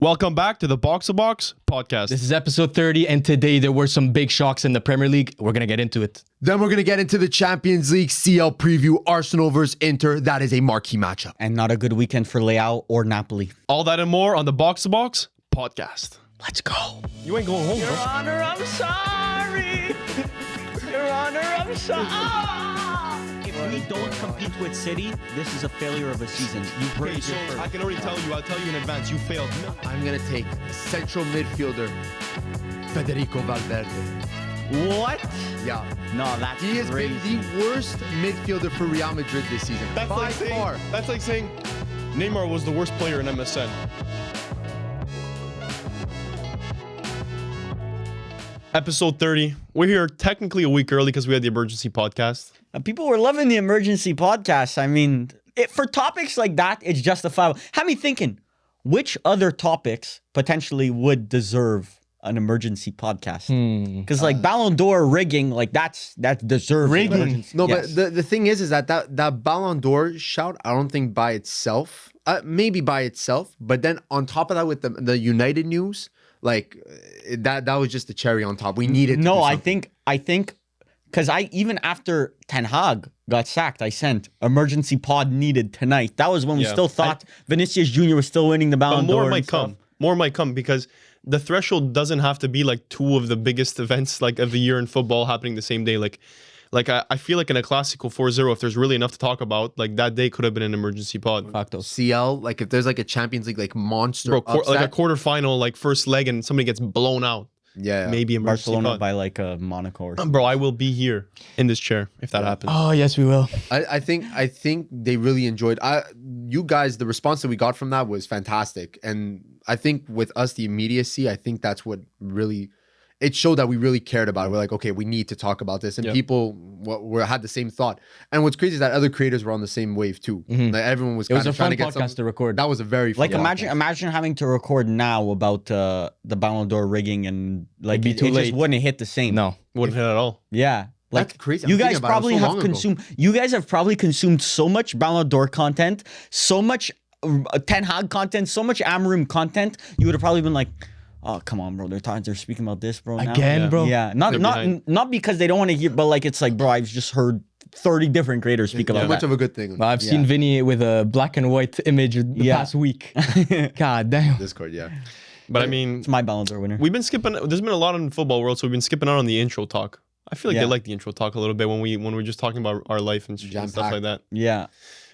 Welcome back to the Box2Box Podcast. This is episode 30, and today there were some big shocks in the Premier League. We're going to get into it. Then we're going to get into the Champions League CL preview, Arsenal versus Inter. That is a marquee matchup. And not a good weekend for Leao or Napoli. All that and more on the Box2Box Podcast. Let's go. You ain't going home, Your bro. Honor, I'm sorry. Your Honor, I'm sorry. If we don't compete with City, this is a failure of a season. You've Okay, raised so your first. I can already tell you, I'll tell you in advance, you failed. I'm going to take central midfielder, Federico Valverde. What? Yeah. No, that's He has crazy. been the worst midfielder for Real Madrid this season. That's by far. That's like saying Neymar was the worst player in MSN. Episode 30. We're here technically a week early because we had the emergency podcast. People were loving the emergency podcast. I mean, for topics like that, it's justifiable. Had me thinking, which other topics potentially would deserve an emergency podcast? Because like Ballon d'Or rigging, like that deserves Rigging? an emergency. No, Yes. but the thing is that Ballon d'Or shout, I don't think by itself, maybe by itself, but then on top of that with the United news, like that was just the cherry on top. We needed to No, do I something. think because even after Ten Hag got sacked, I sent emergency pod needed tonight. That was when we Yeah. still thought Vinicius Jr. was still winning the But Ballon d'Or. more and might stuff. come. More might come because the threshold doesn't have to be like two of the biggest events like of the year in football happening the same day. Like I feel like in a classical 4-0, if there's really enough to talk about, like that day could have been an emergency pod. Fuck those. CL, like if there's like a Champions League like monster Bro, upset, like a quarterfinal, like first leg, and somebody gets blown out. yeah, Maybe emergency Barcelona pod. by like Monaco or something. Bro, I will be here in this chair if that happens. Oh, yes, we will. I think they really enjoyed. You guys, the response that we got from that was fantastic, and I think with us, the immediacy. I think that's what really. It showed that we really cared about it. We're like, okay, we need to talk about this, and Yep. people had the same thought. And what's crazy is that other creators were on the same wave too. Like everyone was It was kind a of trying fun to get podcast some. to record. That was a very fun Like podcast. imagine having to record now about the Ballon d'Or rigging and like be it too just late. wouldn't hit the same. No. Wouldn't hit at all. Yeah. Like That's crazy. I'm You thinking guys about it. It was probably so have long ago. consumed. You guys have probably consumed so much Ballon d'Or content, so much Ten Hag content, so much Amarim content. You would have probably been like, "Oh, come on, bro! They're speaking about this, bro." Now. Again, Yeah. bro? Yeah, They're behind. not because they don't want to hear, but like it's like, bro, I've just heard 30 different creators speak Too about much that. of a good thing. Well, I've seen Vinny with a black and white image the Yeah. past week. God damn. Discord, yeah. But I mean, It's my Ballon d'Or winner. we've been skipping. There's been a lot in the football world, so we've been skipping out on the intro talk. I feel like Yeah. they like the intro talk a little bit when we're just talking about our life and stuff Jam-packed. like that. Yeah.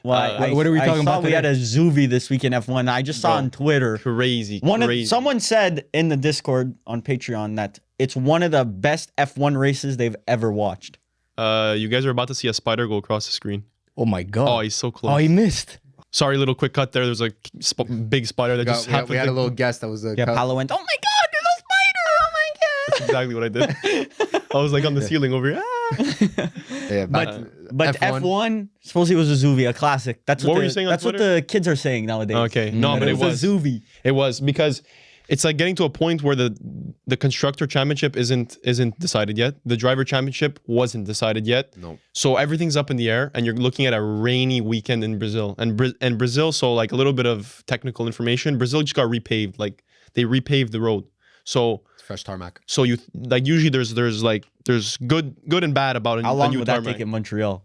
Well, what are we talking I saw about we had today? a JUVE this week in F1. I just saw Bro. on Twitter. Crazy. Someone said in the Discord on Patreon that it's one of the best F1 races they've ever watched. You guys are about to see a spider go across the screen. Oh, my God. Oh, he's so close. Oh, he missed. Sorry, little quick cut there. There's a big spider that just happened. We had to- a little guest that was a Yeah, Paolo went, "Oh my God, there's a spider! Oh my God!" That's exactly what I did. I was like on the ceiling over here. Ah. yeah, But F1 supposedly was a JUVE, a classic. That's What what, were you saying on That's what Twitter? the kids are saying nowadays. Okay. No, but it was. a JUVE. It was because it's like getting to a point where the constructor championship isn't decided yet. The driver championship wasn't decided yet. No. So everything's up in the air, and you're looking at a rainy weekend in Brazil. And Brazil, so like a little bit of technical information. Brazil just got repaved. Like they repaved the road. So fresh tarmac. you like usually there's good and bad about How a long new would that tarmac. take in Montreal?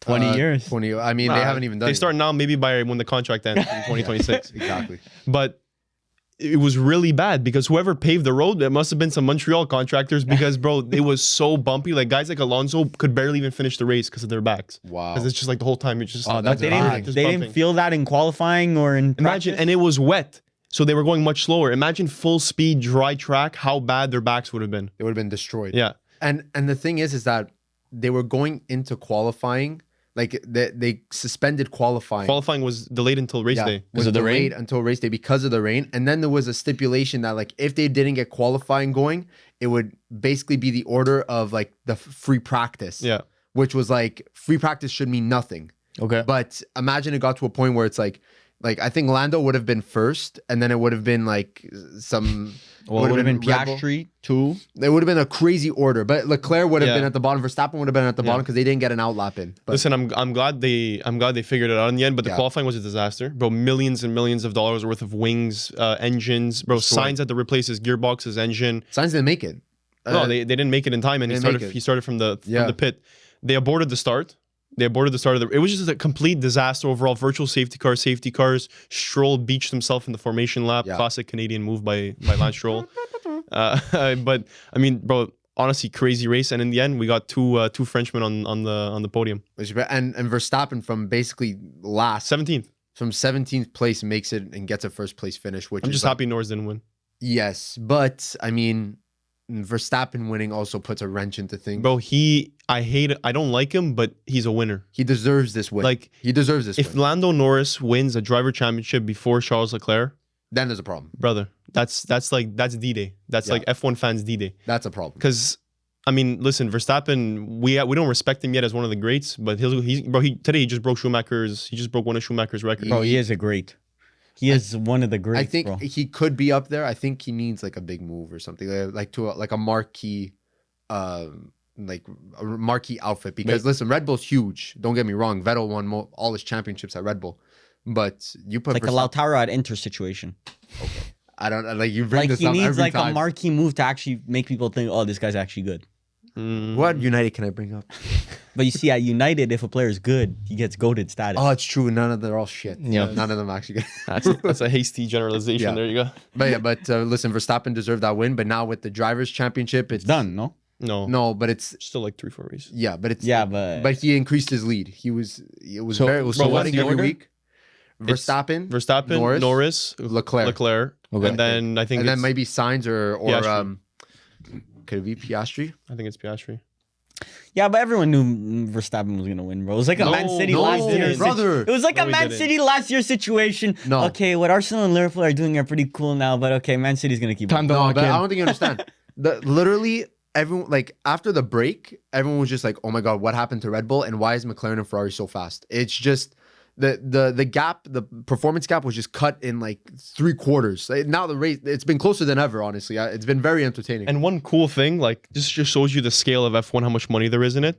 20 years. 20. I mean, they haven't even done. They it. start now, maybe by when the contract ends in 2026. Exactly. But it was really bad because whoever paved the road, there must have been some Montreal contractors because, bro, it was so bumpy. Like guys like Alonso could barely even finish the race because of their backs. Wow. Because it's just like the whole time you're just. that's They bad. didn't. They didn't bumping. feel that in qualifying or in Imagine, practice? and it was wet, so they were going much slower. Imagine full speed dry track, how bad their backs would have been. It would have been destroyed. Yeah. And the thing is that they were going into qualifying. Like they suspended qualifying. Qualifying was delayed until race day. was of the rain? delayed until race day because of the rain. And then there was a stipulation that like if they didn't get qualifying going, it would basically be the order of like the free practice. Yeah. Which was like free practice should mean nothing. Okay. But imagine it got to a point where it's like Like I think Lando would have been first, and then it would have been like some. Well, it would have been Red Bull. Piastri 2. It would have been a crazy order, but Leclerc would have Yeah. been at the bottom. Verstappen would have been at the bottom because they didn't get an outlap in. But Listen, I'm glad they figured it out in the end, but the Yeah. qualifying was a disaster, bro. Millions and millions of dollars worth of wings, engines, bro. Destroyed. Signs had to replace his gearbox, his engine. Sainz didn't make it. No, they didn't make it in time, and he didn't make it. started from the Yeah. pit. They aborted the start. It was just a complete disaster overall. Virtual safety cars. Stroll beached himself in the formation lap. Yeah. Classic Canadian move by Lance Stroll. But I mean, bro, honestly, crazy race. And in the end, we got two Frenchmen on the podium. And Verstappen from basically last 17th. from 17th place makes it and gets a first place finish. Which I'm is just like- happy Norris didn't win. Yes, but I mean, Verstappen winning also puts a wrench into things. Bro, I don't like him, but he's a winner. He deserves this win. Like, he deserves this if win. Lando Norris wins a driver championship before Charles Leclerc, Then there's a problem. brother, that's D-Day. That's Yeah. like F1 fans D-Day. That's a problem. Because, I mean, listen, Verstappen, we don't respect him yet as one of the greats, but today he just broke one of Schumacher's records. Bro, he is a great. He is one of the greats, I think bro. he could be up there. I think he needs like a big move or something, like a marquee, like a marquee outfit. Because listen, Red Bull's huge. Don't get me wrong. Vettel won all his championships at Red Bull, but you put Like a Lautaro at Inter situation. I don't like you bring Like this he up needs every like time. a marquee move to actually make people think, oh, this guy's actually good. What United can I bring up? But you see, at United, if a player is good, he gets goated status. Oh, it's true. They're all shit. Yeah. None of them actually good. That's a hasty generalization. Yeah. There you go. But listen, Verstappen deserved that win. But now with the drivers' championship, it's Done, no? No, but it's Still like 3-4 races. yeah, but it's Yeah, but he increased his lead. It was So- bro, so what's sweating the every order? week. Verstappen, Norris, Leclerc. Okay. and then I think and then it's- maybe Sainz or Piastri. could it be Piastri? I think it's Piastri. yeah, but everyone knew Verstappen was gonna win, bro. It was like a No, Man City no, last year. brother. It was like No, a we Man didn't. City last year situation. No. Okay, what Arsenal and Liverpool are doing are pretty cool now, but okay, Man City's gonna keep Time it. to No, lock but in. I don't think you understand. Literally everyone like after the break, everyone was just like, "Oh my god, what happened to Red Bull and why is McLaren and Ferrari so fast?" It's just the gap, the performance gap was just cut in like 3/4. Now the race, it's been closer than ever. Honestly, it's been very entertaining. And one cool thing, like this just shows you the scale of F1, how much money there is in it.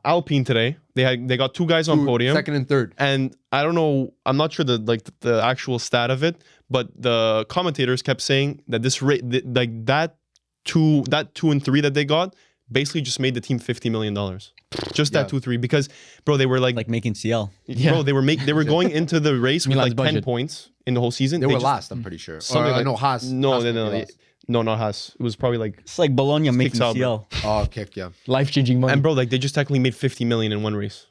Alpine today, they got two guys on podium, second and third. and I don't know, I'm not sure the actual stat of it, but the commentators kept saying that this rate, like that two and three that they got, basically just made the team $50 million. Just that 2-3, because bro, they were like Like making CL. bro, they were going into the race with Milan's like 10 budget. points in the whole season. They were just- last, I'm pretty sure. Something like- no, Haas. No, Haas no, might be no, last. no, not Haas. It was probably like, It's like Bologna making Sauber. CL. Oh, kick, yeah. Life-changing money. and bro, like they just technically made 50 million in one race.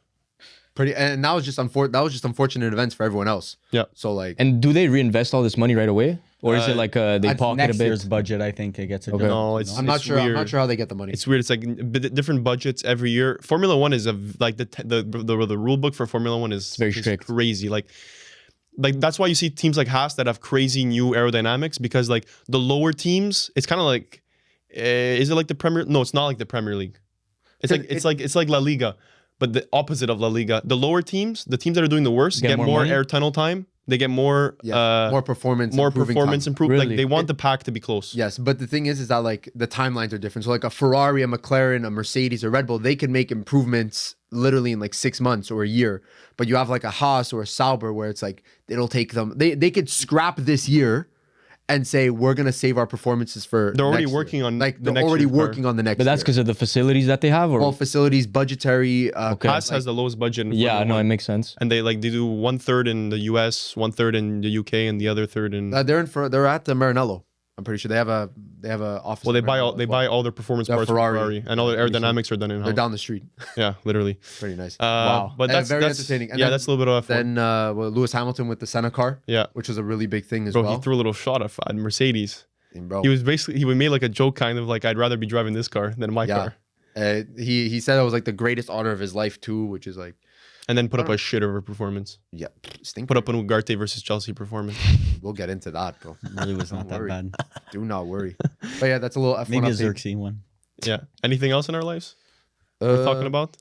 Pretty, and that was just unfortunate events for everyone else. Yeah. So like, And do they reinvest all this money right away, or is it like they that's pocket a Next bit? year's budget, I think it gets adjusted. No, it's I'm not sure. I'm weird. not sure how they get the money. It's weird. It's like different budgets every year. Formula One is like the rule book for Formula One is very strict. crazy. Like that's why you see teams like Haas that have crazy new aerodynamics, because like the lower teams, it's kind of like, is it like the Premier? No, it's not like the Premier League. It's like La Liga, but the opposite of La Liga. The lower teams, the teams that are doing the worst, Get get more more money? air tunnel time. They get more more performance, more improving performance time. improvement. Really? Like they want the pack to be close. Yes, but the thing is that like the timelines are different. So like a Ferrari, a McLaren, a Mercedes, a Red Bull, they can make improvements literally in like 6 months or a year. But you have like a Haas or a Sauber where it's like it'll take them. They could scrap this year and say we're gonna save our performances for. They're already next year. working on like the they're next already year's car. working on the next. But that's year. because of the facilities that they have, or all facilities, budgetary. Okay. Haas has the lowest budget. In yeah, Formula no, it One. makes sense. And they do 1/3 in the US, 1/3 in the UK, and the other third in. They're at the Maranello. I'm pretty sure they have a office. Well, they in buy Maranello all as they well. buy all their performance They're parts from Ferrari. Ferrari, and all their aerodynamics are done in They're house. down the street. Yeah, literally. Pretty nice. Wow. But that's very that's entertaining. And yeah, then- that's a little bit of F1. Then Lewis Hamilton with the Senna car, Yeah, which was a really big thing as bro, well. he threw a little shot at Mercedes. And bro, He was basically he made like a joke, kind of like, I'd rather be driving this car than my car, he said it was like the greatest honor of his life too, which is like and then put up a shit of a performance. yeah, stink. Put up an Ugarte versus Chelsea performance. We'll get into that, bro. Really was not that worry. bad. Do not worry. But yeah, that's a little F1 Maybe a update. Xerxes one. Yeah. Anything else in our lives worth talking about?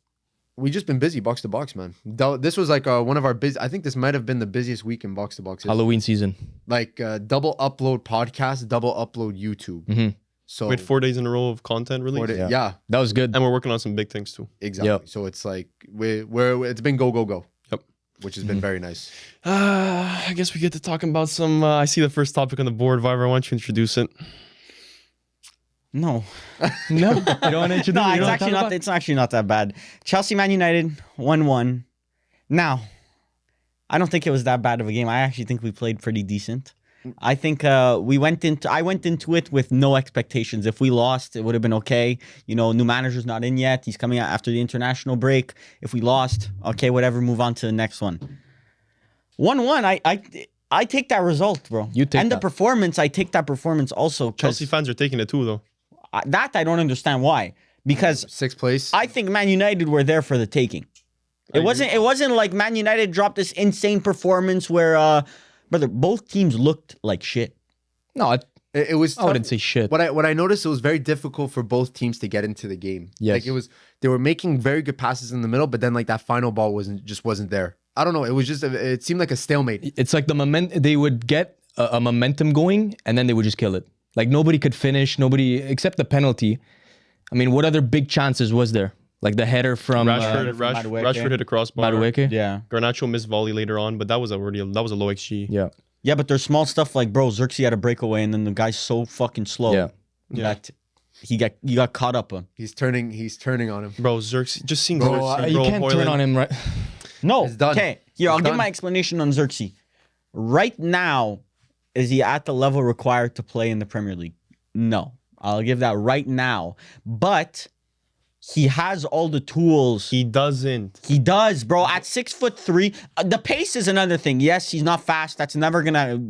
We just been busy box to box, man. This was like one of our busy. I think this might have been the busiest week in box to box. Halloween season. Like double upload podcast, double upload YouTube. Mm-hmm. So We had 4 days in a row of content release. yeah, That was good. And we're working on some big things too. exactly. Yep. So it's like we're it's been go. Yep. Which has been very nice. I guess we get to talking about some. I see the first topic on the board. Viver, why don't you introduce it? No. No, you don't want to introduce. No, you it's don't actually talk not. about- It's actually not that bad. Chelsea, Man United, 1-1. Now, I don't think it was that bad of a game. I actually think we played pretty decent. I think I went into it with no expectations. If we lost, it would have been okay. You know, new manager's not in yet. He's coming out after the international break. If we lost, okay, whatever. Move on to the next one. 1-1. I take that result, bro. You take and the that. performance. I take that performance also. 'Cause Chelsea fans are taking it too, though. that I don't understand why. Because 6th place. I think Man United were there for the taking. It wasn't like Man United dropped this insane performance where brother, both teams looked like shit. No, It was. I wouldn't tough. say shit. What I noticed, it was very difficult for both teams to get into the game. Yes. Like they were making very good passes in the middle, but then like that final ball wasn't there. I don't know. It was just it seemed like a stalemate. It's like they would get a momentum going and then they would just kill it. Like nobody could finish, nobody except the penalty. I mean, what other big chances was there? Like the header from Rashford hit a crossbar. Madueke? Yeah. Garnacho missed volley later on, but that was a low XG. Yeah. Yeah, but there's small stuff like, bro, Xerxes had a breakaway and then the guy's so fucking slow Yeah. that he got caught up on. He's turning on him. Bro, Xerxes, just seeing Bro, Xerxes, you bro, can't turn Hoyland. on him, right? No. It's done. Okay. Here, It's I'll give done. my explanation on Xerxes. Right now, is he at the level required to play in the Premier League? No. I'll give that right now. But he has all the tools. He doesn't. He does, bro. At 6'3", the pace is another thing. Yes, he's not fast. That's never gonna.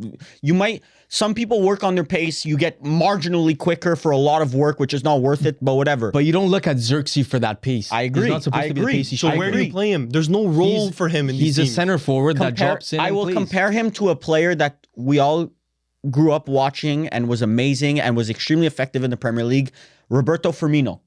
Some people work on their pace. You get marginally quicker for a lot of work, which is not worth it. But whatever. But you don't look at Xerxes for that pace. I agree. He's not supposed I to be the agree. pace he So should where be. do you play him? There's no role for him in He's these a teams. center forward that drops in. I and will plays. compare him to a player that we all grew up watching and was amazing and was extremely effective in the Premier League, Roberto Firmino.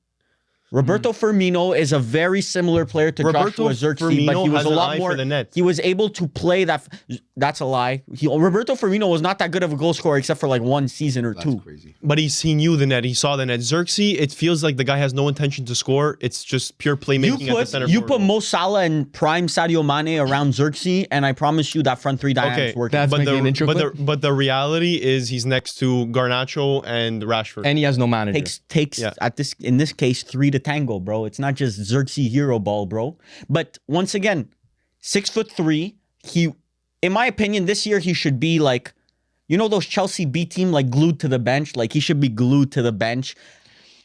Roberto Firmino is a very similar player to Roberto Joshua Xerxes, but Firmino he was has a an lot eye more. for the net. He was able to play that. That's a lie. Roberto Firmino was not that good of a goal scorer except for like one season or That's two. crazy. But he knew the net. He saw the net. Xerxes, it feels like the guy has no intention to score. It's just pure playmaking at the center You forward. put Mo Salah and prime Sadio Mane around Xerxes, and I promise you that front three dynamics working. That's making an intro clip? but the reality is he's next to Garnacho and Rashford. And he has no manager. takes Yeah. in this case 3 to tango, bro. It's not just Xerxes hero ball, bro. But once again, 6'3". He, in my opinion, this year he should be like, you know, those Chelsea B team like glued to the bench. Like he should be glued to the bench.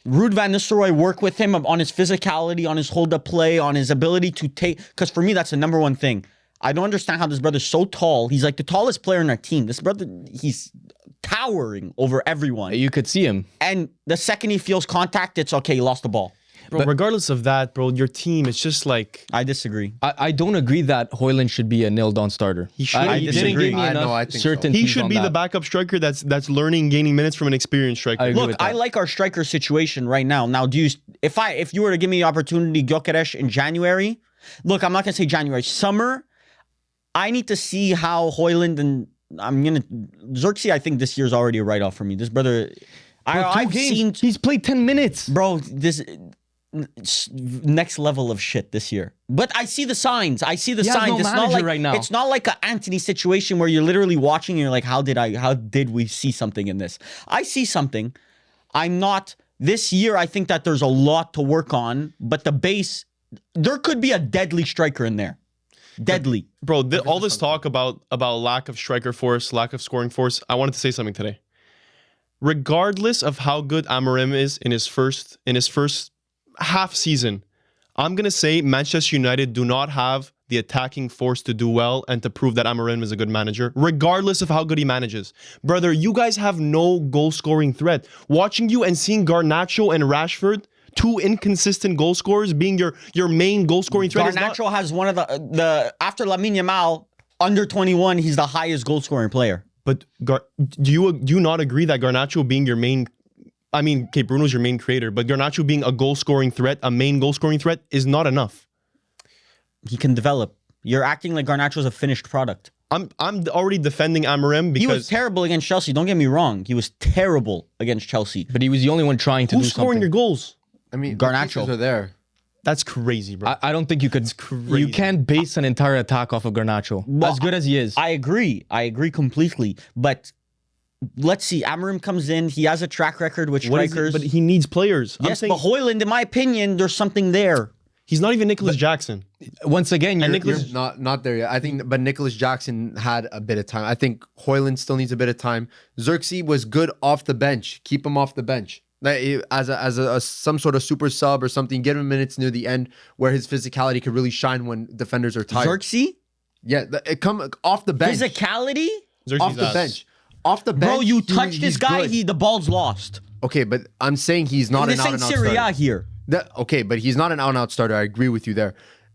Ruud van Nistelrooy, work with him on his physicality, on his hold up play, on his ability to take. Because for me, that's the number one thing. I don't understand how this brother's so tall. He's like the tallest player in our team. This brother, he's towering over everyone. You could see him. And the second he feels contact, it's okay, he lost the ball. Bro, regardless of that, bro, your team, it's just like I disagree. I don't agree that Hoyland should be a nailed-on starter. He should. I I didn't disagree. give me I know, enough I think so. certainty. he should be the backup striker that's learning, gaining minutes from an experienced striker. I agree Look, with that. I like our striker situation right now. Now, if you were to give me the opportunity, Gyökeres in January, look, I'm not gonna say January, summer. I need to see how Hoyland and Xerxes. I think this year's already a write-off for me. This brother, I've seen, He's played 10 minutes. bro, this next level of shit this year. But I see the signs. I see the He has signs. no It's not manager like right now. It's not like an Anthony situation where you're literally watching and you're like, how did we see something in this? I see something. I'm not this year. I think that there's a lot to work on, but the base, there could be a deadly striker in there. Deadly. Bro, all this talk about lack of striker force, lack of scoring force, I wanted to say something today. Regardless of how good Amorim is in his first half season, I'm gonna say Manchester United do not have the attacking force to do well and to prove that Amorim is a good manager, regardless of how good he manages. Brother, you guys have no goal-scoring threat. Watching you and seeing Garnacho and Rashford, two inconsistent goal scorers, being your main goal-scoring threat. Garnacho has one of the after Lamine Yamal, under 21, he's the highest goal-scoring player. But do you not agree that Garnacho being your main, I mean, okay, Bruno's your main creator, but Garnacho being a goal-scoring threat, a main goal-scoring threat, is not enough? He can develop. You're acting like Garnacho's a finished product. I'm already defending Amorim because He was terrible against Chelsea. Don't get me wrong. He was terrible against Chelsea. But he was the only one trying to do who's scoring something. your goals? I mean, Garnacho. the pieces are there. That's crazy, bro. I don't think you could. crazy. You can't base an entire attack off of Garnacho. Well, as good as he is. I agree. I agree completely. But let's see. Amorim comes in. He has a track record with What is it? strikers. But he needs players. I'm Yes, saying but Hoyland, in my opinion, there's something there. he's not even Nicholas Jackson. Once again, you're, Nicholas- you're- Not there yet. I think, but Nicholas Jackson had a bit of time. I think Hoyland still needs a bit of time. Xerxes was good off the bench. Keep him off the bench. Like, as a some sort of super sub or something. Give him minutes near the end where his physicality could really shine when defenders are tired. Xerxes? Yeah, it come off the bench. Physicality? Xerxes Off the ass. bench. Off the bench. Bro, you touch this he's guy, good. the ball's lost. Okay, but I'm saying he's not This an out ain't and out Serie A starter. here. Okay, but he's not an out and out starter. I agree with you there.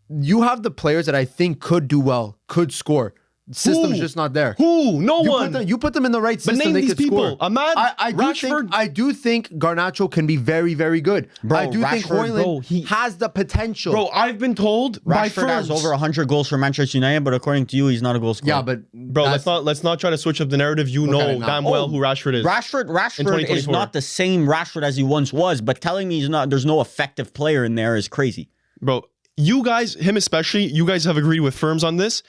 You have the players that I think could do well, could score. System's Who? just not there. Who? No You one. you put them in the right system. name they these could people. Score. Ahmad, Rashford. I do think Garnacho can be very, very good. Bro, I do think Rashford, Hoyland bro, has the potential. Bro, I've been told by Rashford has firms. over 100 goals for Manchester United, but according to you, he's not a goal scorer. yeah, but Bro, that's- let's not try to switch up the narrative. You Look at know it now. damn well who Rashford is. Rashford is 2024. not the same Rashford as he once was, but telling me there's no effective player in there is crazy. Bro, you guys, him especially, you guys have agreed with firms on this.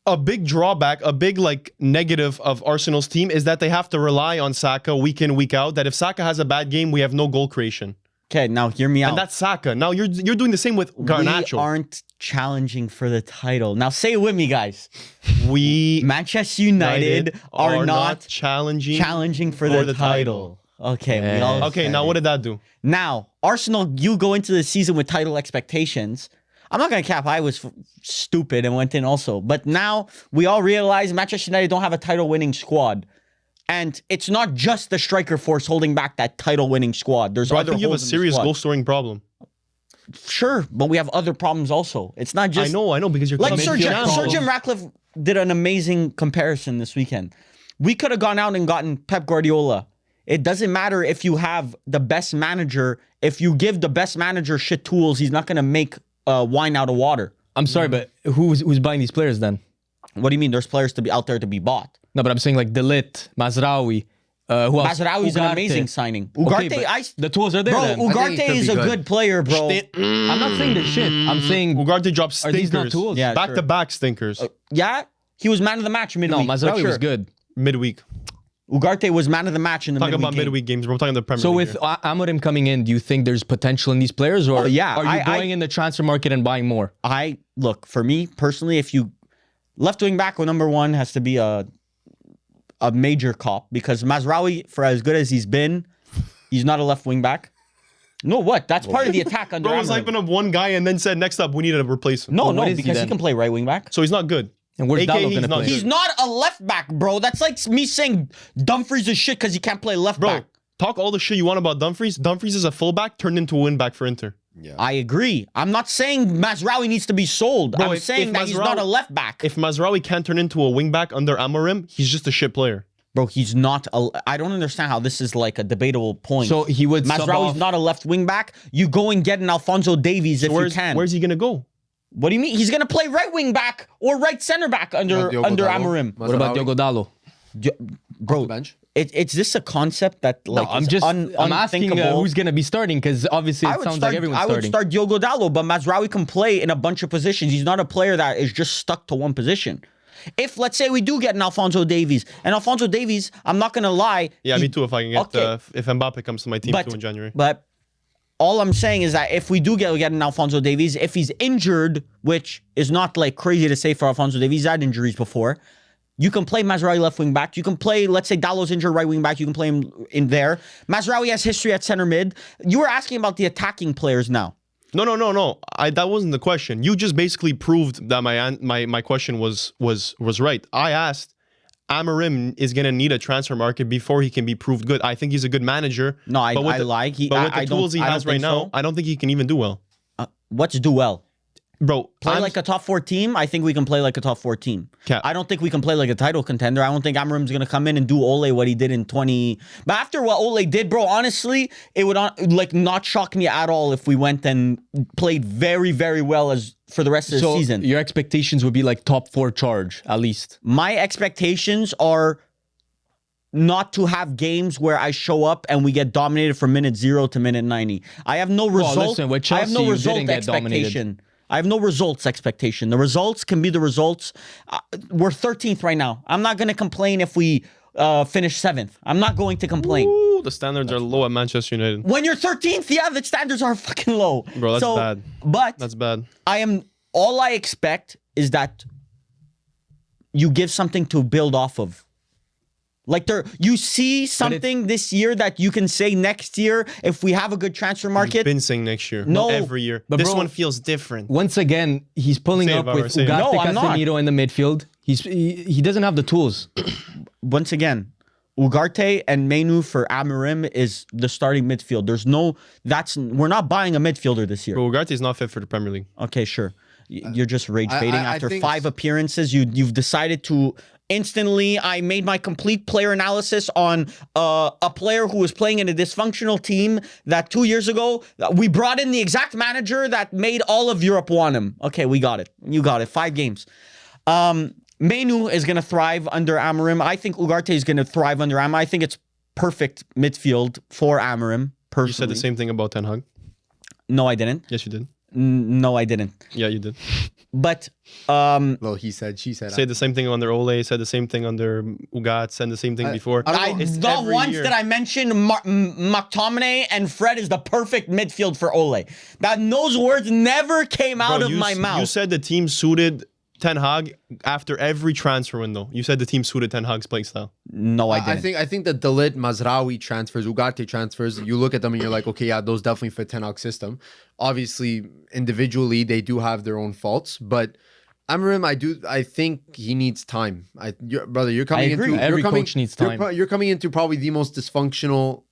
A big drawback, a big like negative of Arsenal's team is that they have to rely on Saka week in, week out. That if Saka has a bad game, we have no goal creation. Okay, now hear me out. And that's Saka. Now you're doing the same with Garnacho. We aren't challenging for the title. Now say it with me, guys. We Manchester United are not challenging for the title. Okay, we all Okay, said now it. what did that do? Now, Arsenal, you go into the season with title expectations. I'm not going to cap. I was stupid and went in also. But now we all realize Manchester United don't have a title-winning squad. And it's not just the striker force holding back that title-winning squad. There's Bro, I other think you have a holes in the serious squad. goal-scoring problem. Sure, but we have other problems also. It's not just... I know, because you're Like coming Sir down. Jim Ratcliffe did an amazing comparison this weekend. We could have gone out and gotten Pep Guardiola. It doesn't matter if you have the best manager. If you give the best manager shit tools, he's not going to make wine out of water. I'm sorry, but who's buying these players then? What do you mean? There's players to be out there to be bought. No, but I'm saying like Delit, Mazraoui. Who else? Mazraoui's an Ugarte. amazing signing. Okay, Ugarte, but the tools are there bro, then. I think he Ugarte could is be a good. good player, bro. I'm not saying the shit. I'm saying Ugarte dropped Are stinkers. these not tools? Yeah, Back sure. to back stinkers. Yeah, he was man of the match no, midweek. Mazraoui Sure. was good. Midweek. Ugarte was man of the match in the Talking midweek about game. midweek games, bro. I'm talking the Premier So League with here. Amorim coming in, do you think there's potential in these players, or Oh, yeah, are you going in the transfer market and buying more? Look, for me personally, if you left wing back or number one has to be a major cop, because Mazraoui, for as good as he's been, he's not a left wing back. No, what? That's part of the attack under Bro was Amorim. hyping up one guy and then said, next up, we need to replace him. No, what is he because he then? can play right wing back. So he's not good. And where's AKA Dallo he's gonna not play? good. He's not a left back, bro. That's like me saying Dumfries is shit because he can't play left Bro, back. talk all the shit you want about Dumfries. Dumfries is a fullback turned into a win back for Inter. I agree. I'm not saying Mazraoui needs to be sold. Bro, I'm if saying that he's Mazraoui- not a left back. If Mazraoui can't turn into a wing back under Amorim, he's just a shit player. Bro, he's not a... I don't understand how this is like a debatable point. So he would sub Mazraoui's off. not a left wing back. You go and get an Alphonso Davies if you can. Where's he gonna go? What do you mean? He's going to play right wing back or right center back under Diogo Dallo? Amorim. What about Diogo Dallo? Bro, bench? it's this a concept that like I'm is just I'm asking unthinkable? who's gonna be starting, because obviously it sounds like everyone's I would starting. start Diogo Dallo, but Mazraoui can play in a bunch of positions. He's not a player that is just stuck to one position. If, let's say, we do get an Alphonso Davies, and Alphonso Davies, I'm not going to lie. Yeah, me too. If I can get Okay. if Mbappe comes to my team too in January. But all I'm saying is that if we do get an Alphonso Davies, if he's injured, which is not like crazy to say for Alphonso Davies, he's had injuries before. You can play Mazraoui left wing back. You can play, let's say Dallo's injured right wing back. You can play him in there. Mazraoui has history at center mid. You were asking about the attacking players now. No. That wasn't the question. You just basically proved that my question was right. I asked, Amorim is gonna need a transfer market before he can be proved good. I think he's a good manager. No, I but with like. the tools he has right now, I don't think he can even do well. What's do well? Bro, Play like a top 4 team. I think we can play like a top 4 team. Cap. I don't think we can play like a title contender. I don't think Amarim's going to come in and do Ole what he did in 20. But after what Ole did, bro, honestly, it would like not shock me at all if we went and played very, very well as for the rest of the season. Your expectations would be like top 4 charge, at least. My expectations are not to have games where I show up and we get dominated from minute 0 to minute 90. I have no result. Listen, with Chelsea, I have no you result didn't get dominated. expectation. I have no results expectation. The results can be the results. We're 13th right now. I'm not going to complain if we finish 7th. I'm not going to complain. Ooh, the standards are low at Manchester United. When you're 13th, yeah, the standards are fucking low. Bro, that's bad. But That's bad. all I expect is that you give something to build off of. Like you see something this year that you can say next year if we have a good transfer market. Been saying next year. No. Not every year. But This bro- one feels different. Once again, he's pulling Say it, up Barbara, with say it. Ugarte, No, I'm not. Casemiro in the midfield. He doesn't have the tools. Once again, Ugarte and Menu for Amarim is the starting midfield. We're not buying a midfielder this year. Bro, Ugarte is not fit for the Premier League. Okay, sure. You're just rage I baiting after think 5 appearances. You've decided to instantly. I made my complete player analysis on a player who was playing in a dysfunctional team that 2 years ago we brought in the exact manager that made all of Europe want him. Okay, we got it. You got it. 5 games. Menu is going to thrive under Amarim. I think Ugarte is going to thrive under Amarim. I think it's perfect midfield for Amarim. Personally, You said the same thing about Ten Hag. No, I didn't. Yes, you did. No, I didn't. Yeah, you did. But Well, he said, she said. Say the same thing under Ole. Said the same thing under Ugat. Said the same thing before. I don't know. It's not every once year. did I mention McTominay and Fred is the perfect midfield for Ole. Those words never came out Bro, of you my mouth. You said the team suited Ten Hag after every transfer window. You said the team suited Ten Hag's play style. No, I didn't. I think the Dalit, Mazraoui transfers, Ugarte transfers, you look at them and you're like, okay, yeah, those definitely fit Ten Hag's system. Obviously, individually, they do have their own faults, but Amarim, I think he needs time. Brother, you're coming agree. into Every you're coming, coach needs you're time. you're coming into probably the most dysfunctional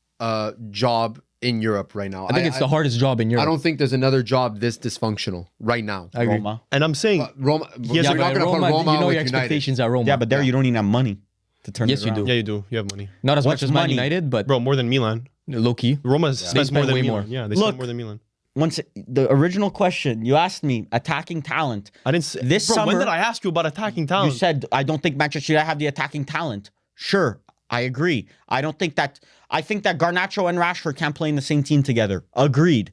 job in Europe right now. I think it's the hardest job in Europe. I don't think there's another job this dysfunctional right now. I agree. Roma. And I'm saying, Roma, Yes, you're Yeah, not but going to put Roma, Roma you know with your United. expectations at Roma. Yeah, but there you don't even have money to turn Yes, it you around. do. yeah, you do. You have money. Not as What's much as Man money? United, but Bro, more than Milan. low key. Roma spends more spend than way Milan. more. Yeah, they Look, spend more than Milan. Once the original question you asked me, attacking talent. I didn't say This bro, when summer- did I ask you about attacking You talent? said I don't think Manchester United have the attacking talent. Sure, I agree. I don't think that. I think that Garnacho and Rashford can't play in the same team together. Agreed.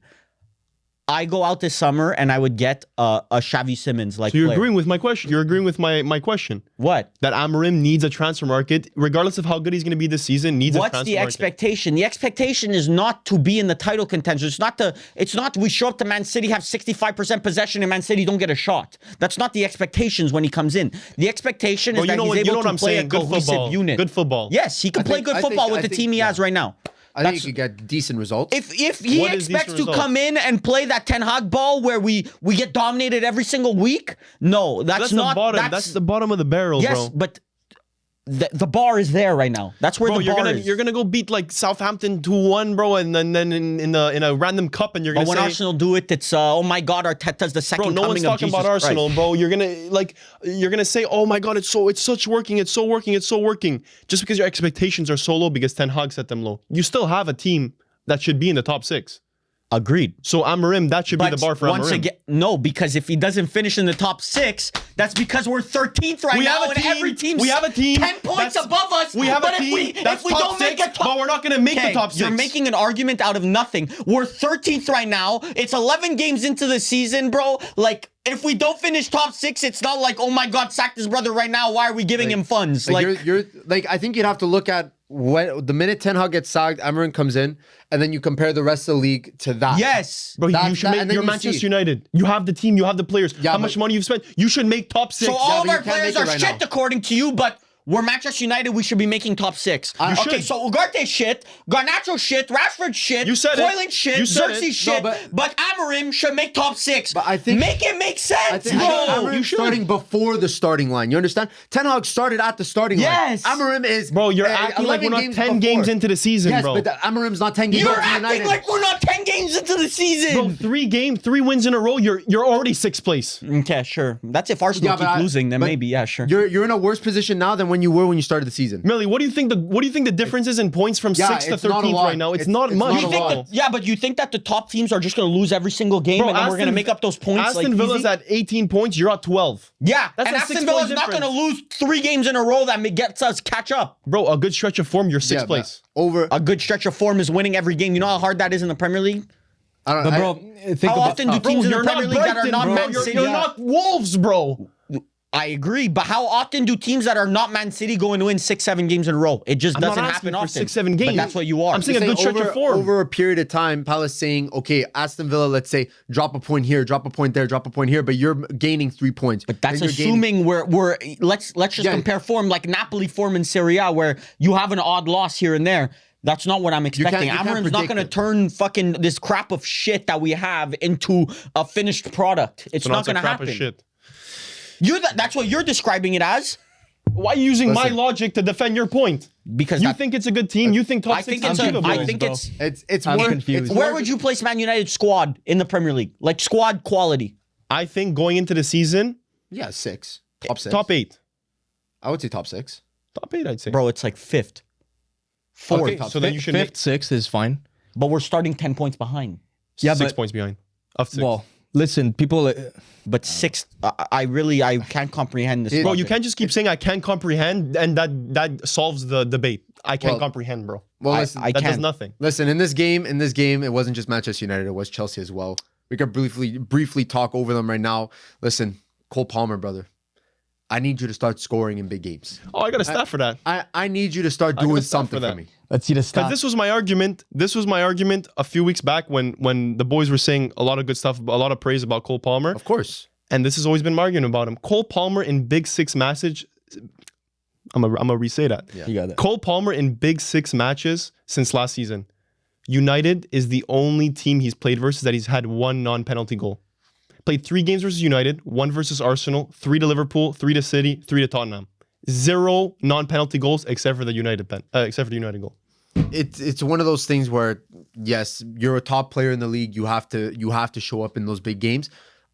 I go out this summer and I would get a Xavi Simons like. So you're player. agreeing with my question. You're agreeing with my question. What? That Amarim needs a transfer market, regardless of how good he's going to be this season. Needs a What's transfer the market. expectation? The expectation is not to be in the title contention. It's not we show up to Man City, have 65% possession, and Man City don't get a shot. That's not the expectations when he comes in. The expectation Bro, is that he's able what to I'm play saying? a Good cohesive football. unit. Good football. Yes, he can play good football with the team he has right now. I think you could get decent results. If he What is expects decent to results? come in and play that Ten Hag ball where we get dominated every single week, no, That's not the bottom. That's the bottom of the barrel, yes, bro. but the bar is there right now. That's where Bro, the you're bar gonna is. you're gonna go beat like Southampton 2-1, bro, and then in a random cup, and you're But gonna when say, Arsenal do it, it's oh my God, Arteta's the second bro, no coming one's of talking Jesus about Arsenal, Christ. bro. You're gonna say, oh my God, it's so working, it's so working. Just because your expectations are so low because Ten Hag set them low, you still have a team that should be in the top 6. Agreed. So Amarim, that should be the bar for once Amarim. again, no, because if he doesn't finish in the top 6, that's because we're 13th right We now, have a and team. every team's We have a team 10 points that's- above us. We have but a team that's if we top don't make 6, a top, but we're not gonna make the Okay, top 6. You're making an argument out of nothing. We're 13th right now. It's 11 games into the season, bro. Like, if we don't finish top 6, it's not like, oh my God, sack this brother right now. Why are we giving him funds? You're like, I think you'd have to look at when the minute Ten Hag gets sacked, Amarim comes in, and then you compare the rest of the league to that. yes. Bro, That- you should that- make and then your you Manchester see. United. You have the team, you have the players. Yeah, How but- much money you've spent? You should make top 6. So all but of you our can't players make it are right shit now. according to you, but we're Manchester United, we should be making top 6. Okay, should. so Ugarte shit, Garnacho shit, Rashford shit, You said it. Hoyland shit, You said Xerxes it. shit, No, but Amorim should make top 6. But I think- make it make sense, I think bro. Amorim's starting before the starting line. You understand? Ten Hag started at the starting Yes. line. Amorim is Bro, you're acting like we're 11 not 10 before. games into the season, Yes, bro. but Amorim's not 10 games You're into acting United. like we're not 10 games into the season. Bro, 3 wins in a row. You're already 6th place. Okay, sure. That's if Arsenal keep losing, then but maybe, yeah, sure. You're in a worse position now than when you were when you started the season. Millie, what do you think the difference is in points from Yeah, 6th to it's not a 13th lot. right now? It's It's not much. not a You think lot. that, yeah, but you think that the top teams are just going to lose every single game Bro, and then we're going to Aston- make up those points? Aston like, Villa's easy? at 18 points. You're at 12. Yeah, That's and a Aston 6-point Villa's not going to difference. lose 3 games in a row that gets us catch up. Bro, a good stretch of form. You're 6th Yeah, place. but over. A good stretch of form is winning every game. You know how hard that is in the Premier League? I don't But know. bro, think How about often do teams in the you're Premier League that are Brighton, not bro. Man You're, City? you're not Wolves, bro. I agree, but how often do teams that are not Man City go and win 6-7 games in a row? It just I'm not doesn't asking happen for often. 6-7 games. But that's what you are. I'm saying a good stretch of form. Over a period of time, Palace saying, okay, Aston Villa, let's say, drop a point here, drop a point there, drop a point here, but you're gaining 3 points. But that's Then you're gaining- assuming we're let's just Yeah. compare form like Napoli form in Serie A where you have an odd loss here and there. That's not what I'm expecting. you can't Amorim's not predict going to it. turn fucking this crap of shit that we have into a finished product. It's So not it's a going to crap of happen. shit. That's what you're describing it as Why are you using my Listen. logic to defend your point? because You that, think it's a good team? You think top I 6 think is it's achievable? I think bro. It's I'm more confused. it's where more- would you place Man United's squad in the Premier League? Like squad quality. I think going into the season, Yeah, 6. Top 6. top 8. I would say top 6. Top 8, I'd say. Bro, it's like 5th. 4th. Okay, so then you should make 5th, 6th is fine. But we're starting 10 points behind. Yeah, 6 but points behind. Of 6. well, listen, people. But 6th, I can't comprehend this. Bro, you logic. can't just keep saying I can't comprehend and that solves the debate. I can't Well- comprehend, bro. Well, I listen, That does can't. nothing. listen, in this game, it wasn't just Manchester United, it was Chelsea as well. We could briefly talk over them right now. Listen, Cole Palmer, brother. I need you to start scoring in big games. Oh, I got a stat for that. I need you to start I got doing a stat something for for that. me. Let's see the Because stats. this was my argument. This was my argument a few weeks back when the boys were saying a lot of good stuff, a lot of praise about Cole Palmer. Of course. And this has always been my argument about him. Cole Palmer in Big 6 matches. I'm gonna re-say that. Yeah. You got it. Cole Palmer in Big 6 matches since last season. United is the only team he's played versus that he's had 1 non-penalty goal. Played 3 games versus United, 1 versus Arsenal, 3 to Liverpool, 3 to City, 3 to Tottenham. 0 non-penalty goals except for the United goal. It's one of those things where yes, you're a top player in the league. You have to show up in those big games.